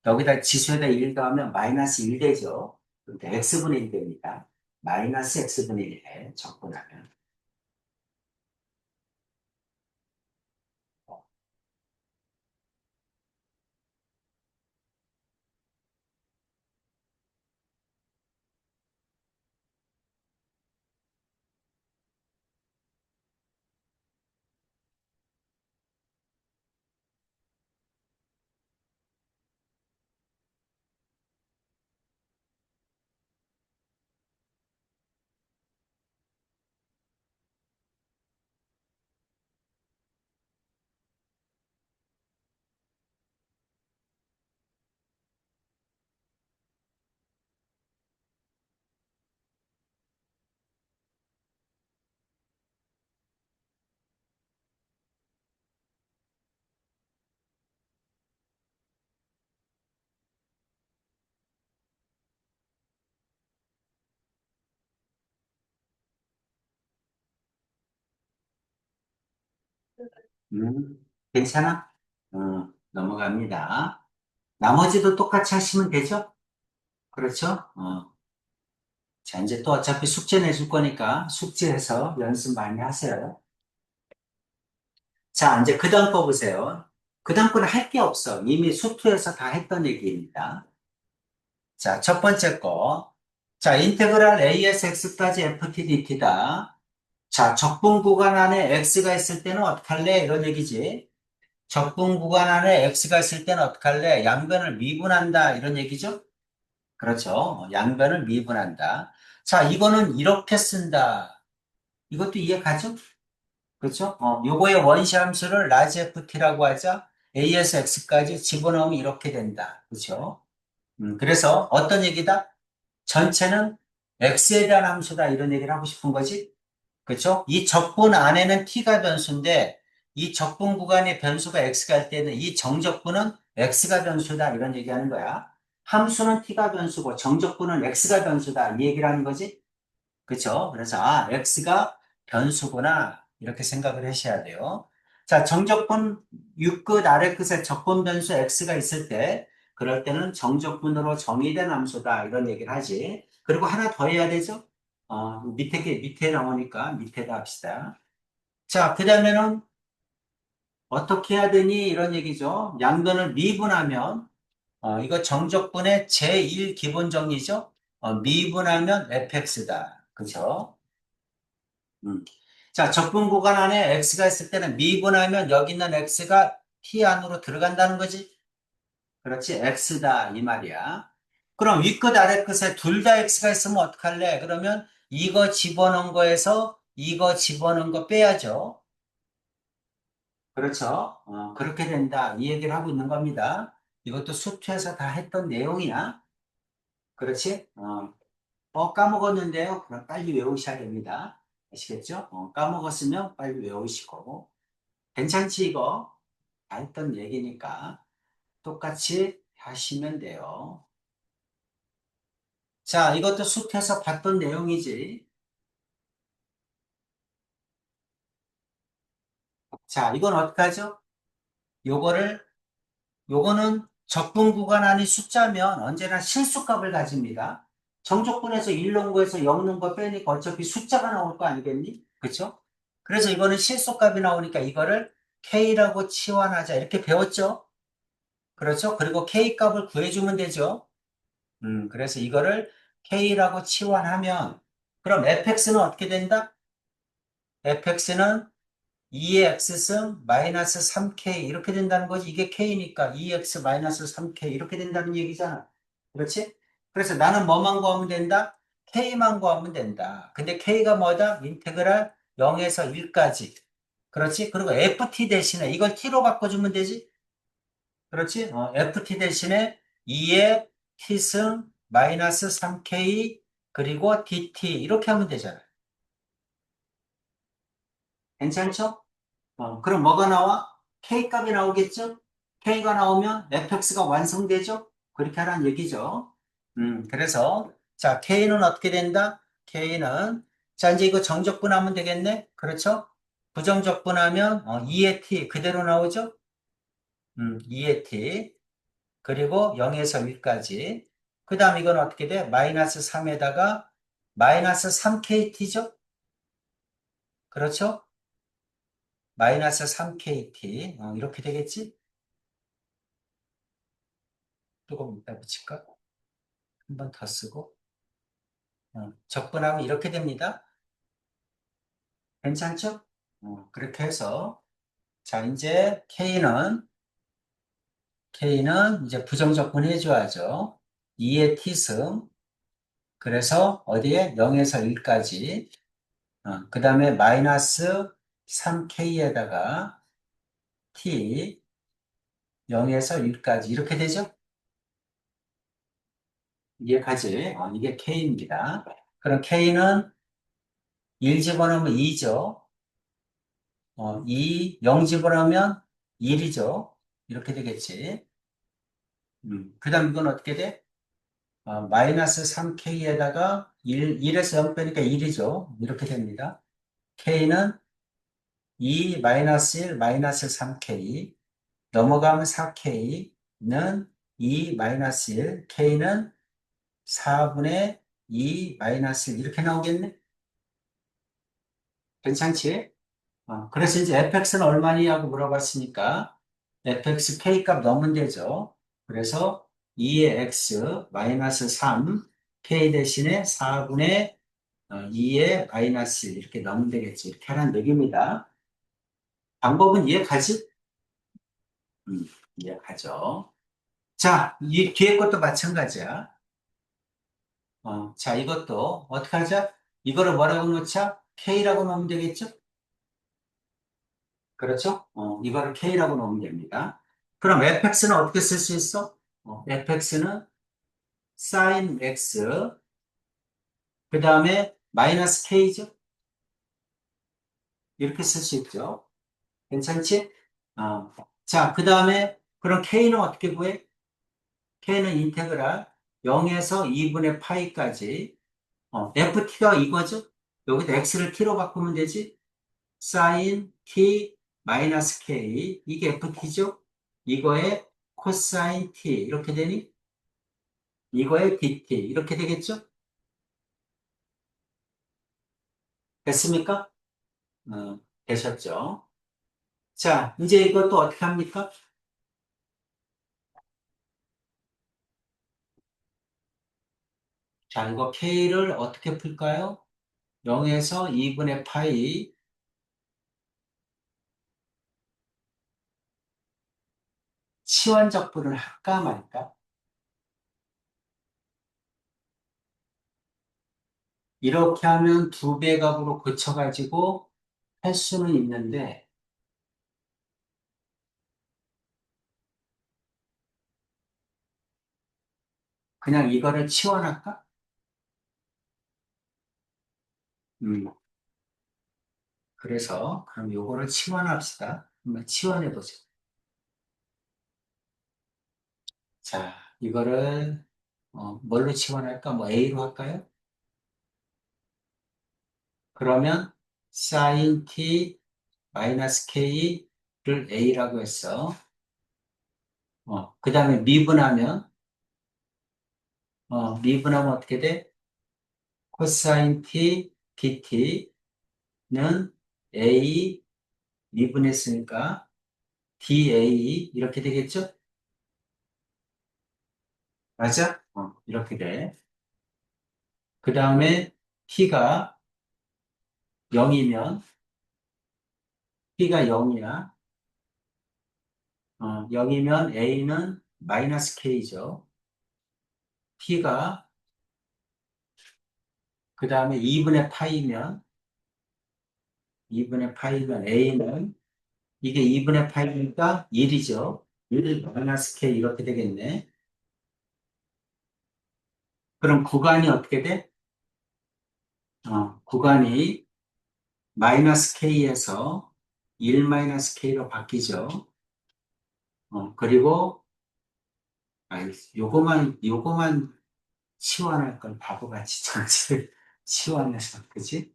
여기다 지수에다 1 더하면 마이너스 1 되죠. 그런데 x분의 1 됩니다. 마이너스 x분의 1에 적분하면. 괜찮아? 넘어갑니다. 나머지도 똑같이 하시면 되죠? 그렇죠? 자, 이제 또 어차피 숙제 내줄 거니까 숙제해서 연습 많이 하세요. 자, 이제 그 다음 거 보세요. 그 다음 거는 할 게 없어. 이미 수투에서 다 했던 얘기입니다. 자, 첫 번째 거. 자, 인테그랄 AS X까지 FTDT다. 자, 적분 구간 안에 X가 있을 때는 어떡할래? 이런 얘기지. 적분 구간 안에 X가 있을 때는 어떡할래? 양변을 미분한다. 이런 얘기죠? 그렇죠. 양변을 미분한다. 자, 이거는 이렇게 쓴다. 이것도 이해 가죠? 그렇죠? 요거의 원시 함수를 라지 ft라고 하자. A에서 X까지 집어넣으면 이렇게 된다. 그렇죠? 그래서 어떤 얘기다? 전체는 X에 대한 함수다. 이런 얘기를 하고 싶은 거지. 그렇죠? 이 적분 안에는 t가 변수인데 이 적분 구간의 변수가 x가 할 때는 이 정적분은 x가 변수다 이런 얘기하는 거야. 함수는 t가 변수고 정적분은 x가 변수다 이 얘기를 하는 거지. 그렇죠? 그래서 x가 변수구나 이렇게 생각을 하셔야 돼요. 자, 정적분 위끝 아래끝에 적분 변수 x가 있을 때 그럴 때는 정적분으로 정의된 함수다 이런 얘기를 하지. 그리고 하나 더 해야 되죠? 밑에 나오니까 밑에다 합시다. 자, 그 다음에는 어떻게 해야 되니? 이런 얘기죠. 양변을 미분하면, 이거 정적분의 제1 기본 정의죠. 미분하면 fx다. 그죠? 음. 자, 적분 구간 안에 x가 있을 때는 미분하면 여기 있는 x가 t 안으로 들어간다는 거지. 그렇지? x다. 이 말이야. 그럼 위끝 아래끝에 둘 다 x가 있으면 어떡할래? 그러면 이거 집어넣은 거에서 이거 집어넣은 거 빼야죠. 그렇죠. 그렇게 된다. 이 얘기를 하고 있는 겁니다. 이것도 수투에서 다 했던 내용이야. 그렇지? 까먹었는데요. 그럼 빨리 외우셔야 됩니다. 아시겠죠? 까먹었으면 빨리 외우시고. 괜찮지, 이거? 다 했던 얘기니까 똑같이 하시면 돼요. 자, 이것도 숲에서 봤던 내용이지. 자, 이건 어떻게 하죠? 요거를, 요거는 적분 구간 안이 숫자면 언제나 실수값을 가집니다. 정적분에서 1 넣은 거에서 0 넣은 거 빼니까 어차피 숫자가 나올 거 아니겠니? 그쵸? 그래서 이거는 실수값이 나오니까 이거를 K라고 치환하자. 이렇게 배웠죠? 그렇죠? 그리고 K 값을 구해주면 되죠? 그래서 이거를 K라고 치환하면, 그럼 fx는 어떻게 된다? fx는 2의 x승 마이너스 3k 이렇게 된다는 거지. 이게 k니까 2x 마이너스 3k 이렇게 된다는 얘기잖아. 그렇지? 그래서 나는 뭐만 구하면 된다? k만 구하면 된다. 근데 k가 뭐다? 인테그랄 0에서 1까지. 그렇지? 그리고 ft 대신에 이걸 t로 바꿔주면 되지? 그렇지? ft 대신에 2의 t승 마이너스 3k 그리고 dt 이렇게 하면 되잖아. 괜찮죠? 그럼 뭐가 나와? K 값이 나오겠죠? K가 나오면 fx가 완성되죠? 그렇게 하라는 얘기죠. 그래서, 자, K는 어떻게 된다? K는, 자, 이제 이거 정적분하면 되겠네? 그렇죠? 부정적분하면 2의 t 그대로 나오죠? 2의 t. 그리고 0에서 1까지. 그 다음 이건 어떻게 돼? 마이너스 3에다가 마이너스 3kt죠? 그렇죠? 마이너스 3kt. 이렇게 되겠지? 조금 이따 붙일까? 한 번 더 쓰고. 적분하면 이렇게 됩니다. 괜찮죠? 그렇게 해서, 자, 이제 K는 이제 부정적분 해줘야죠. 2의 T승. 그래서 어디에? 0에서 1까지. 그 다음에 마이너스 3K에다가 T 0에서 1까지. 이렇게 되죠? 이게 가지. 이게 K입니다. 그럼 K는 1 집어넣으면 2죠. 2, 0 집어넣으면 1이죠. 이렇게 되겠지. 그 다음 이건 어떻게 돼? 마이너스 3K에다가 1에서 0 빼니까 1이죠. 이렇게 됩니다. K는 2 마이너스 1 마이너스 3K 넘어가면 4K는 2 마이너스 1 K는 4분의 2 마이너스 1 이렇게 나오겠네? 괜찮지? 그래서 이제 fx는 얼마냐고 물어봤으니까 fx k값 넣으면 되죠. 그래서 2의 x 마이너스 3 k 대신에 4분의 2의 마이너스 1 이렇게 넣으면 되겠지. 이렇게 하는 얘기입니다. 방법은 이해가지? 이해가죠. 자, 이 뒤에 것도 마찬가지야. 자, 이것도 어떻게 하자? 이거를 뭐라고 놓자? k라고 넣으면 되겠죠? 그렇죠? 이거를 K라고 놓으면 됩니다. 그럼 fx는 어떻게 쓸 수 있어? fx는 sin x, 그 다음에 마이너스 K죠? 이렇게 쓸 수 있죠. 괜찮지? 어. 자, 그 다음에, 그럼 K는 어떻게 구해? K는 인테그랄 0에서 2분의 파이까지, ft가 이거죠? 여기다 x를 t로 바꾸면 되지? sin t 마이너스 k, 이게 ft죠? 이거에 코사인 t, 이렇게 되니? 이거의 dt 이렇게 되겠죠? 됐습니까? 되셨죠? 자, 이제 이것도 어떻게 합니까? 자, 이거 k를 어떻게 풀까요? 0에서 2분의 파이 치환적분을 할까 말까? 이렇게 하면 두 배 값으로 고쳐가지고 할 수는 있는데 그냥 이거를 치환할까? 음, 그래서 그럼 요거를 치환합시다. 한번 치환해보죠. 자, 이거를, 뭘로 치환할까? 뭐 A로 할까요? 그러면 sin t 마이너스 k를 A라고 했어. 그 다음에 미분하면 어떻게 돼? 코사인 t dt는 A 미분했으니까 dA 이렇게 되겠죠? 맞아? 이렇게 돼. 그 다음에 t가 0이면 t가 0이야. 0이면 A는 마이너스 K죠. t가 그 다음에 2분의 파이면 A는 이게 2분의 파이니까 1이죠. 1 마이너스 K 이렇게 되겠네. 그럼 구간이 어떻게 돼? 구간이 마이너스 K에서 1 마이너스 K로 바뀌죠. 그리고 요거만 치환할 걸 바보같이 전체를 치환해서 그지?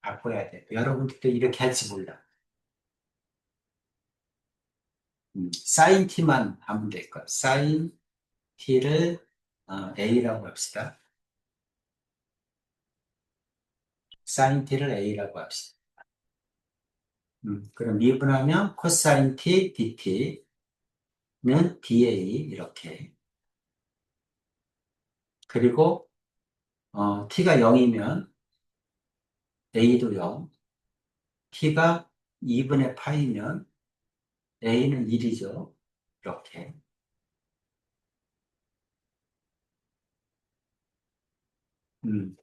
바꿔야 돼. 여러분들도 이렇게 할지 몰라. 사인 t만 하면 될 거야. 사인 t를 A라고 합시다. 사인 t를 A라고 합시다. 그럼 미분하면 코사인 t dt는 dA 이렇게. 그리고 t가 0이면 A도 0, t가 2분의 파이면 A는 1이죠. 이렇게.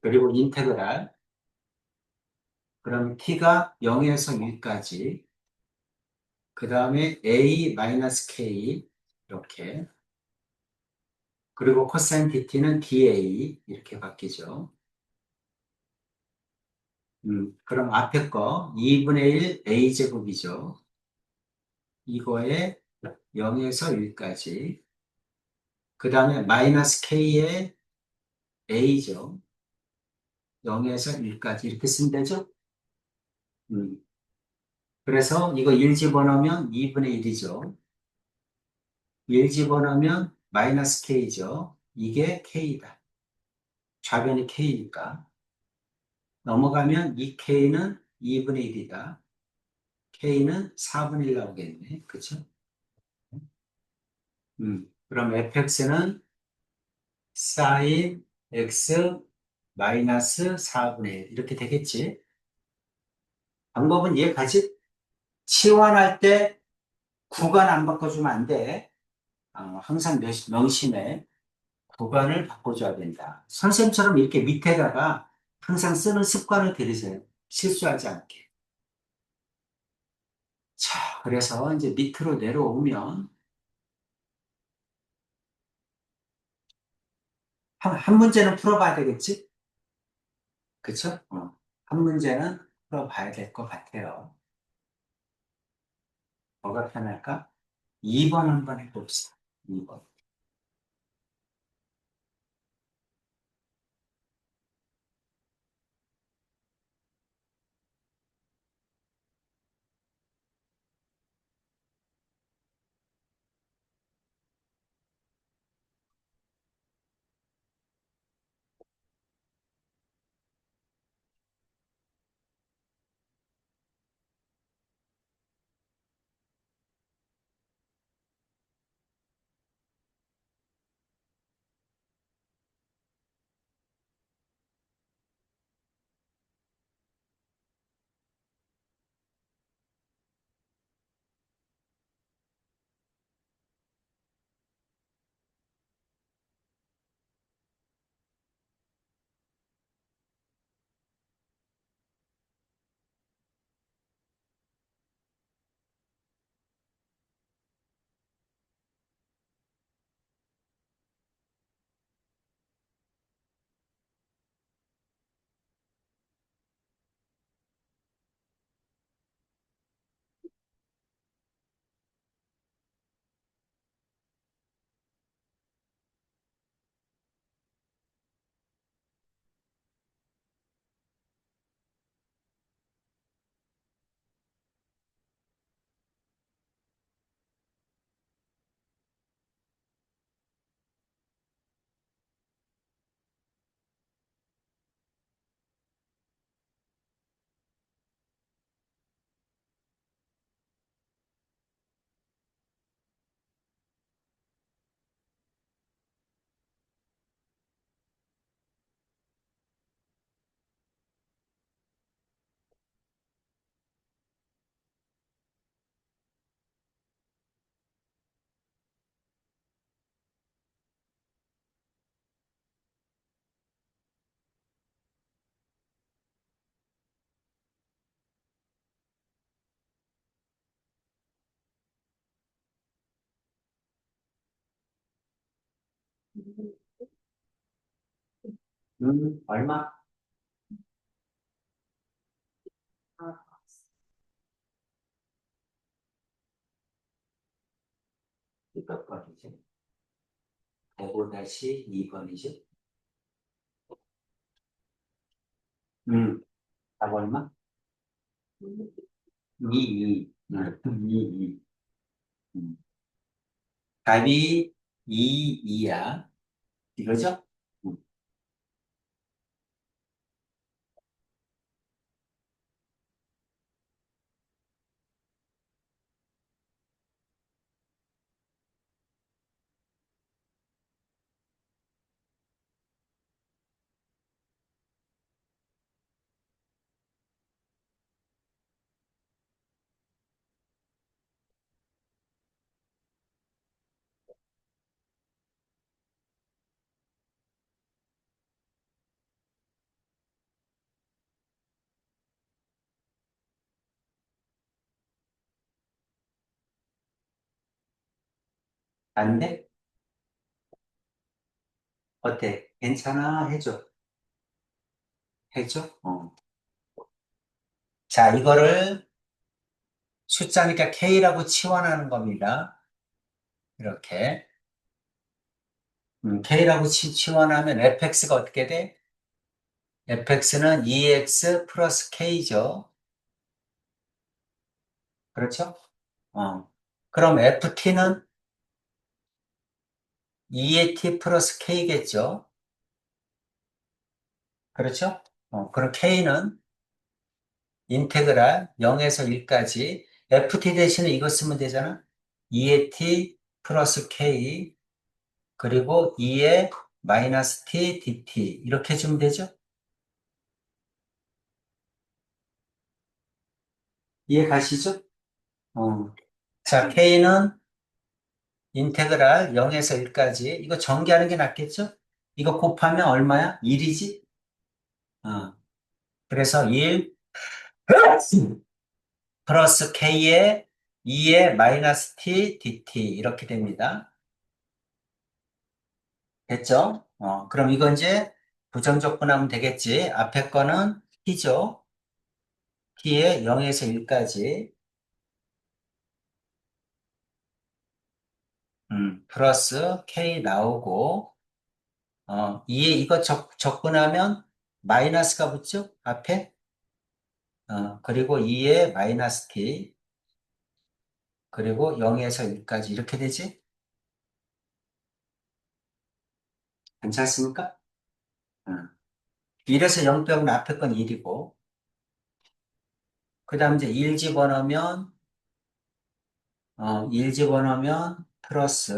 그리고 인테그랄. 그럼 t가 0에서 1까지. 그 다음에 A 마이너스 K 이렇게. 그리고 코사인 dt는 dA 이렇게 바뀌죠. 그럼 앞에 거 2분의 1 A제곱이죠. 이거에 0에서 1까지. 그 다음에 마이너스 K의 A죠. 0에서 1까지 이렇게 쓰면 되죠. 음, 그래서 이거 1 집어넣으면 2분의 1이죠. 1 집어넣으면 마이너스 K죠. 이게 K다. 좌변이 K니까. 넘어가면 이 K는 2분의 1이다. K는 4분의 1 나오겠네. 그쵸? 그럼 fx는 sin x 마이너스 4분의 1 이렇게 되겠지. 방법은 이해가지? 치환할 때 구간 안 바꿔주면 안 돼. 항상 명심해. 구간을 바꿔줘야 된다. 선생님처럼 이렇게 밑에다가 항상 쓰는 습관을 들이세요. 실수하지 않게. 자, 그래서 이제 밑으로 내려오면 한 문제는 풀어봐야 되겠지? 그쵸? 한 문제는 풀어봐야 될 것 같아요. 뭐가 편할까? 2번 한번 해봅시다. 2번. 얼마? 아, 몇 번이지? 105-2번이지? 답 얼마? 2, 2. 2, 2. 답이 2, 2야. 이거죠? 음. 안 돼? 어때? 괜찮아? 해줘. 해줘? 자, 이거를 숫자니까 K라고 치환하는 겁니다. 이렇게. K라고 치환하면 fx가 어떻게 돼? fx는 2x 플러스 K죠. 그렇죠? 그럼 ft는 2의 t 플러스 K겠죠. 그렇죠? 그럼 K는 인테그랄 0에서 1까지 ft 대신에 이거 쓰면 되잖아. 2의 t 플러스 K 그리고 2의 마이너스 t dt 이렇게 해주면 되죠? 이해 가시죠? 어. 자, K는 인테그랄 0에서 1까지 이거 전개하는 게 낫겠죠? 이거 곱하면 얼마야? 1이지? 그래서 1 플러스 K에 2의 마이너스 t dt 이렇게 됩니다. 됐죠? 그럼 이거 이제 부정적분하면 되겠지. 앞에 거는 t죠. t에 0에서 1까지 플러스 k 나오고 2에 이거 적분하면 마이너스가 붙죠? 앞에 그리고 2에 마이너스 t 그리고 0에서 1까지 이렇게 되지? 괜찮습니까? 어. 1에서 0 빼고는 앞에 건 1이고 그 다음 이제 1 집어넣으면 1 집어넣으면 플러스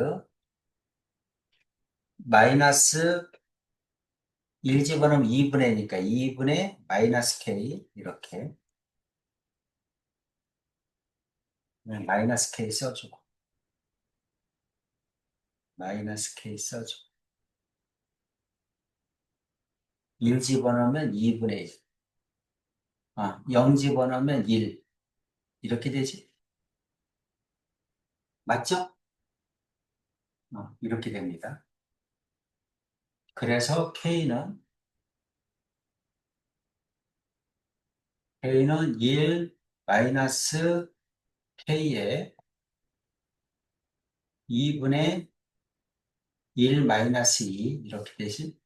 마이너스 1 집어넣으면 2분의 니까 2분의 마이너스 k 이렇게 마이너스 k 써주고 마이너스 k 써주고 1 집어넣으면 2분의 1 0 집어넣으면 1 이렇게 되지 맞죠? 이렇게 됩니다. 그래서 k는 1 마이너스 k에 2분의 1 마이너스 2 이렇게 되지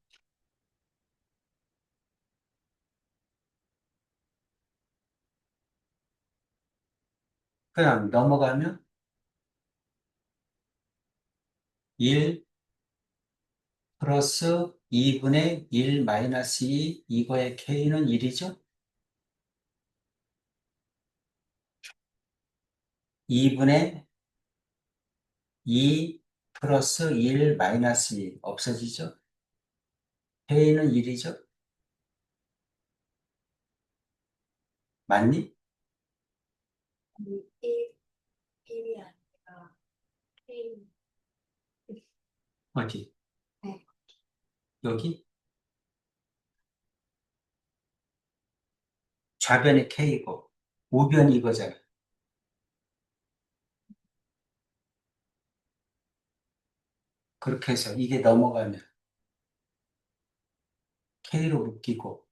그냥 넘어가면 1 플러스 2분의 1 마이너스 2 이거의 k는 1이죠? 2분의 2 플러스 1 마이너스 2 없어지죠? k는 1이죠? 맞니? 1, 1이 아니라 K. 어디? 네. 여기? 좌변이 k고 우변이 이거잖아. 그렇게 해서 이게 넘어가면 K로 묶이고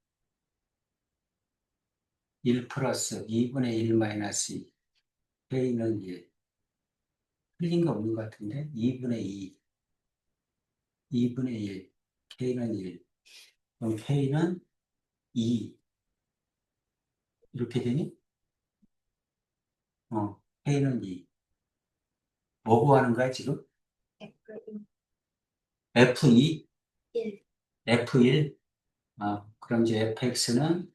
1 플러스 2분의 1 마이너스 2. K는 1. 틀린 거 없는 것 같은데? 2분의 2. 2분의 1. K는 1. 그럼 K는 2. 이렇게 되니? K는 2. 뭐 구하는 거야, 지금? F F2? 1 F1? 그럼 이제 fx는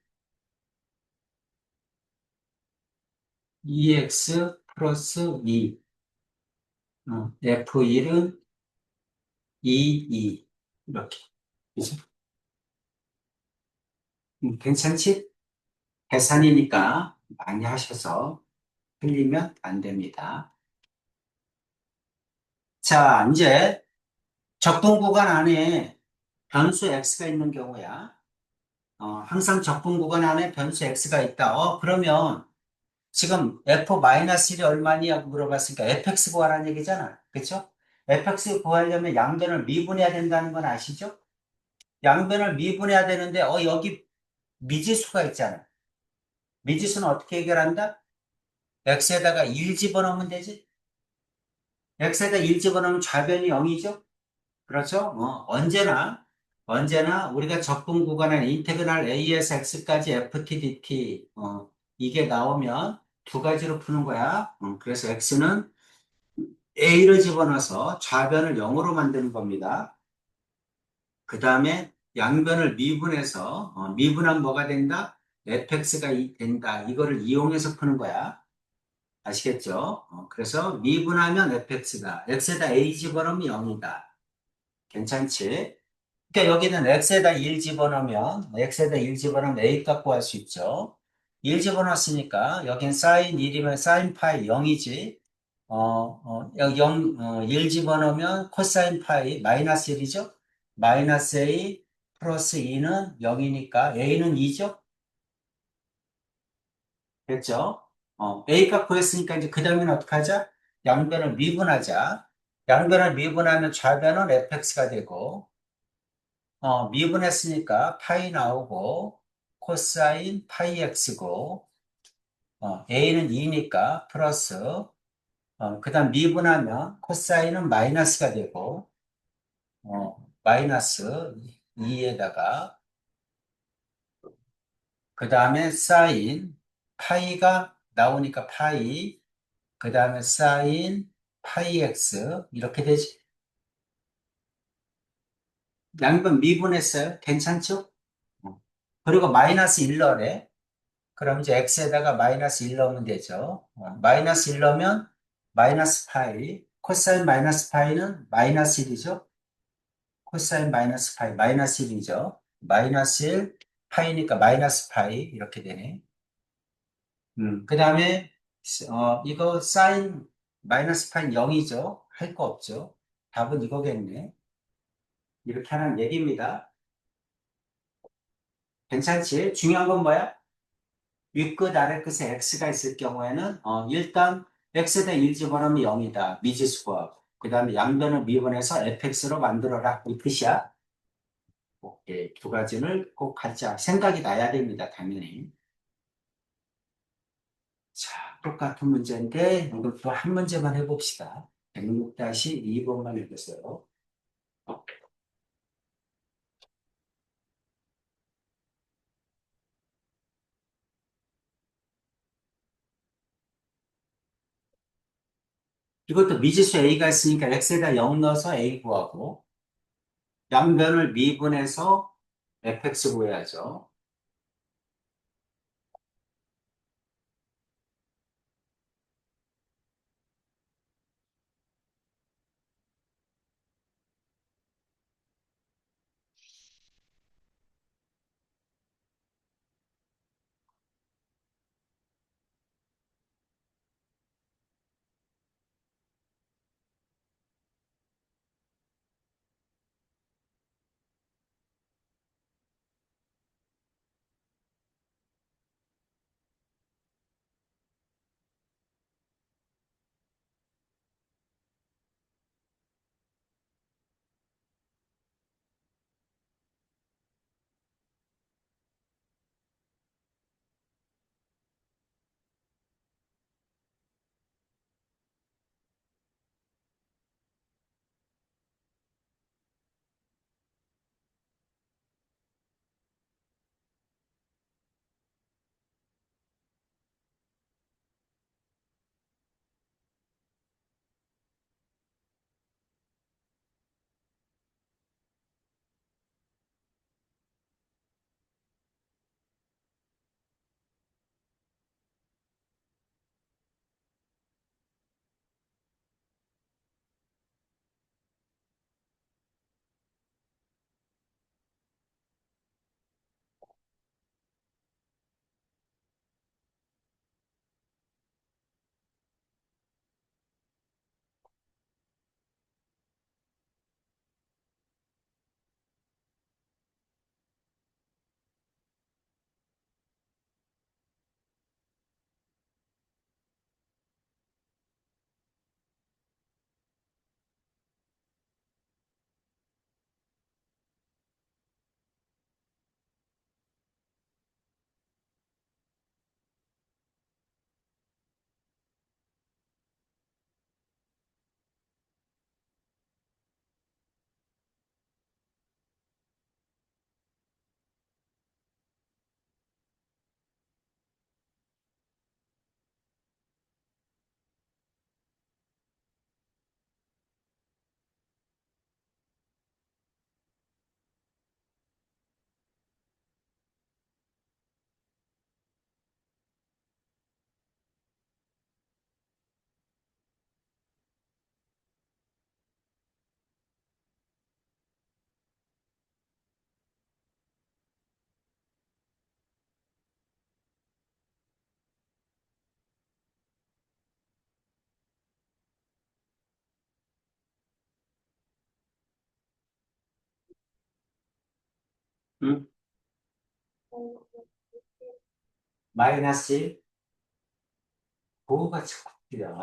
2x 플러스 2. F1은 2, 2. 이렇게. 그죠? 괜찮지? 계산이니까 많이 하셔서 틀리면 안 됩니다. 자, 이제 적분 구간 안에 변수 x가 있는 경우야. 항상 적분 구간 안에 변수 x가 있다. 그러면 지금 f-1이 얼마냐고 물어봤으니까 fx 구하라는 얘기잖아. 그쵸? fx 구하려면 양변을 미분해야 된다는 건 아시죠? 양변을 미분해야 되는데, 여기 미지수가 있잖아. 미지수는 어떻게 해결한다? x에다가 1 집어넣으면 되지? x에다 1 집어넣으면 좌변이 0이죠? 그렇죠? 언제나 우리가 적분 구간에 인테그랄 a에서 x까지 ft dt, 이게 나오면 두 가지로 푸는 거야. 그래서 x는 a를 집어넣어서 좌변을 0으로 만드는 겁니다. 그 다음에 양변을 미분해서, 미분하면 뭐가 된다? fx가 된다. 이거를 이용해서 푸는 거야. 아시겠죠? 그래서 미분하면 fx다. x에다 a 집어넣으면 0이다. 괜찮지? 그러니까 여기는 x에다 1 집어넣으면 a 값 구할 수 있죠. 1 집어넣었으니까 여긴 사인 1이면 사인 파이 0이지. 1 집어넣으면 코사인 파이 마이너스 1이죠. 마이너스 a 플러스 2는 0이니까 a는 2죠. 됐죠? a 값 구했으니까 이제 그 다음에는 어떻게 하자? 양변을 미분하자. 양변을 미분하면 좌변은 fx가 되고, 미분했으니까 파이 나오고 코사인 파이 x고 a는 2니까 플러스 그다음 미분하면 코사인은 마이너스가 되고 마이너스 2에다가 그다음에 사인 파이가 나오니까 파이 그다음에 사인 파이 x 이렇게 되지. 양변 미분했어요. 괜찮죠? 어. 그리고 마이너스 1 넣으래. 그럼 이제 x에다가 마이너스 1 넣으면 되죠. 마이너스 1 넣으면 마이너스 파이, 코사인 마이너스 파이는 마이너스 1이죠. 코사인 마이너스 파이, 마이너스 1이죠. 마이너스 1, 파이니까 마이너스 파이, 이렇게 되네. 그 다음에, 이거 사인 마이너스 파이 0이죠. 할 거 없죠. 답은 이거겠네. 이렇게 하는 얘기입니다. 괜찮지? 중요한 건 뭐야? 윗끝 아래끝에 x가 있을 경우에는 일단 x에다 1 집어넣으면 0이다. 미지수 구하고. 그 다음에 양변을 미분해서 fx로 만들어라. 이 뜻이야. 오케이. 두 가지를 꼭 각자 생각이 나야 됩니다. 당연히. 자, 똑같은 문제인데 이것도 한 문제만 해봅시다. 106-2번만 해보세요. 이것도 미지수 a가 있으니까 x에다 0 넣어서 a 구하고 양변을 미분해서 fx 구해야죠. 응? 마이너스 1? 뭐가 자꾸 틀려.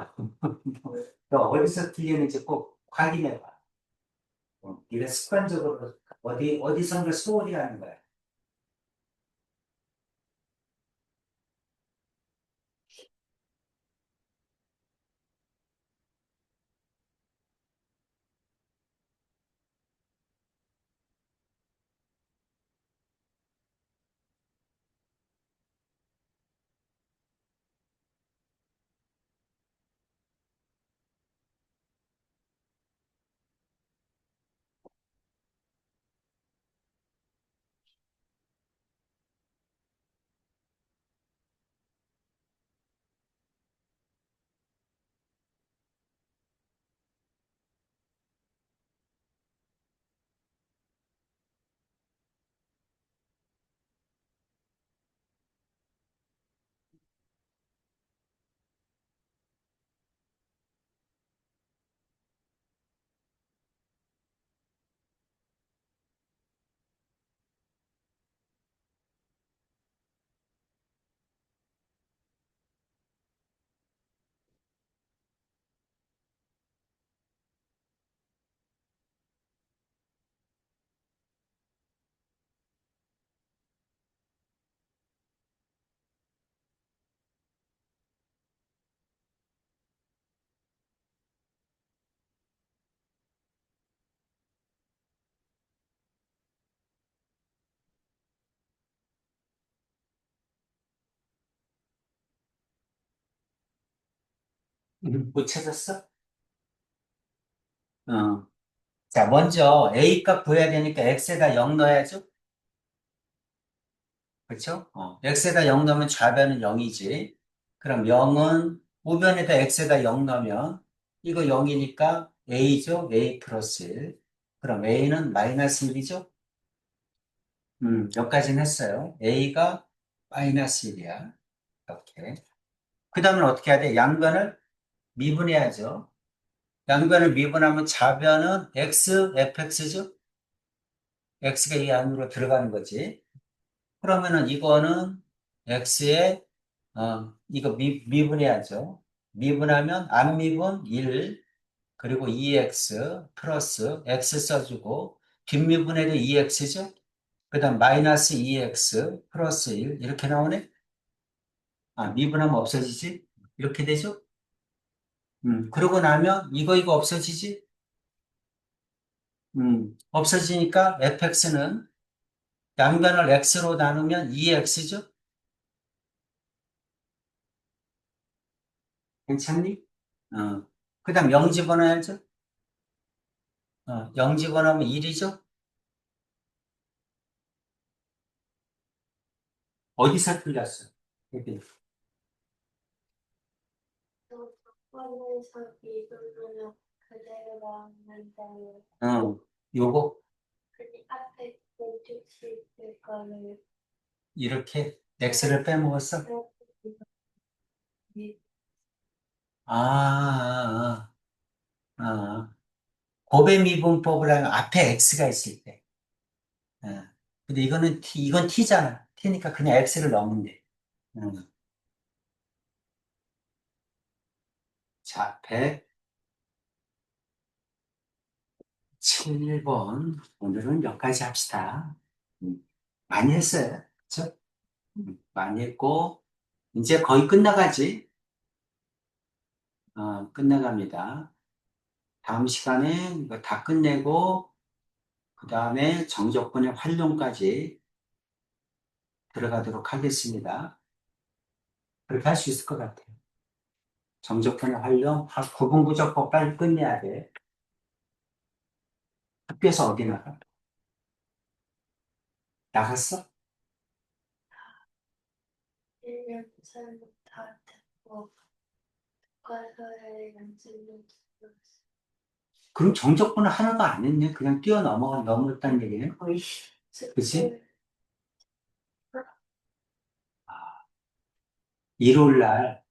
너 어디서 틀리는지 꼭 확인해봐. 네가 습관적으로 어디선가 소홀히 하는 거야. 못 찾았어? 어. 자, 먼저 A 값 구해야 되니까 X에다 0 넣어야죠? 그렇죠? X에다 0 넣으면 좌변은 0이지. 그럼 0은 우변에다 X에다 0 넣으면 이거 0이니까 A죠? A 플러스 1. 그럼 A는 마이너스 1이죠? 여기까지는 했어요. A가 마이너스 1이야. 이렇게. 그 다음에 어떻게 해야 돼? 양변을 미분해야죠. 양변을 미분하면 좌변은 X, fx죠? X가 이 안으로 들어가는 거지. 그러면은 이거는 x에 이거 미분해야죠. 미분하면 앞미분 1 그리고 2x 플러스 x 써주고 뒷미분해도 2x죠. 그다음 마이너스 2x 플러스 1 이렇게 나오네. 미분하면 없어지지. 이렇게 되죠. 그러고 나면 이거 없어지지. 없어지니까 fx는 양변을 x로 나누면 2x죠. 괜찮니? 그 다음 0 집어넣어야죠. 0 집어넣으면 1이죠? 어디서 틀렸어? 여기. 또 조건에서 미분으로 그대로 나왔는데 요거, 그 앞에 공식식 거를 이렇게 x를 빼먹었어? 미- 아, 아, 아. 곱의 미분법을 하면 앞에 x가 있을 때. 어. 근데 이건 t잖아. t니까 그냥 x를 넣으면 돼. 어. 자, 107번. 오늘은 여기까지 합시다. 음, 많이 했어요. 그쵸? 많이 했고, 이제 거의 끝나가지. 끝나갑니다. 다음 시간에 이거 다 끝내고, 그 다음에 정적분의 활용까지 들어가도록 하겠습니다. 그렇게 할 수 있을 것 같아요. 정적분의 활용, 구분구조법 빨리 끝내야 돼. 학교에서 어디 나가? 나갔어? 1년 전부터 듣고 과서에 연습을 들었어. 그럼 정적분은 하나도 안 했네. 그냥 넘었다는 얘기네. 거의 그치? 습을 아, 일요일 날,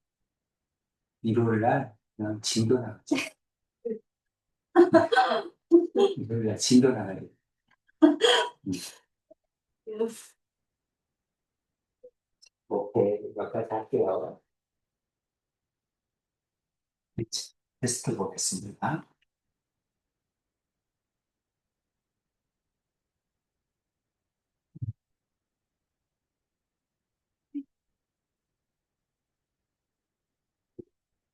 일요일 날, 그냥 진도 나가자. 일요일 날 진도 나가야 돼. 음. 오케이, 여기까지 할게요. 테스트 보겠습니다.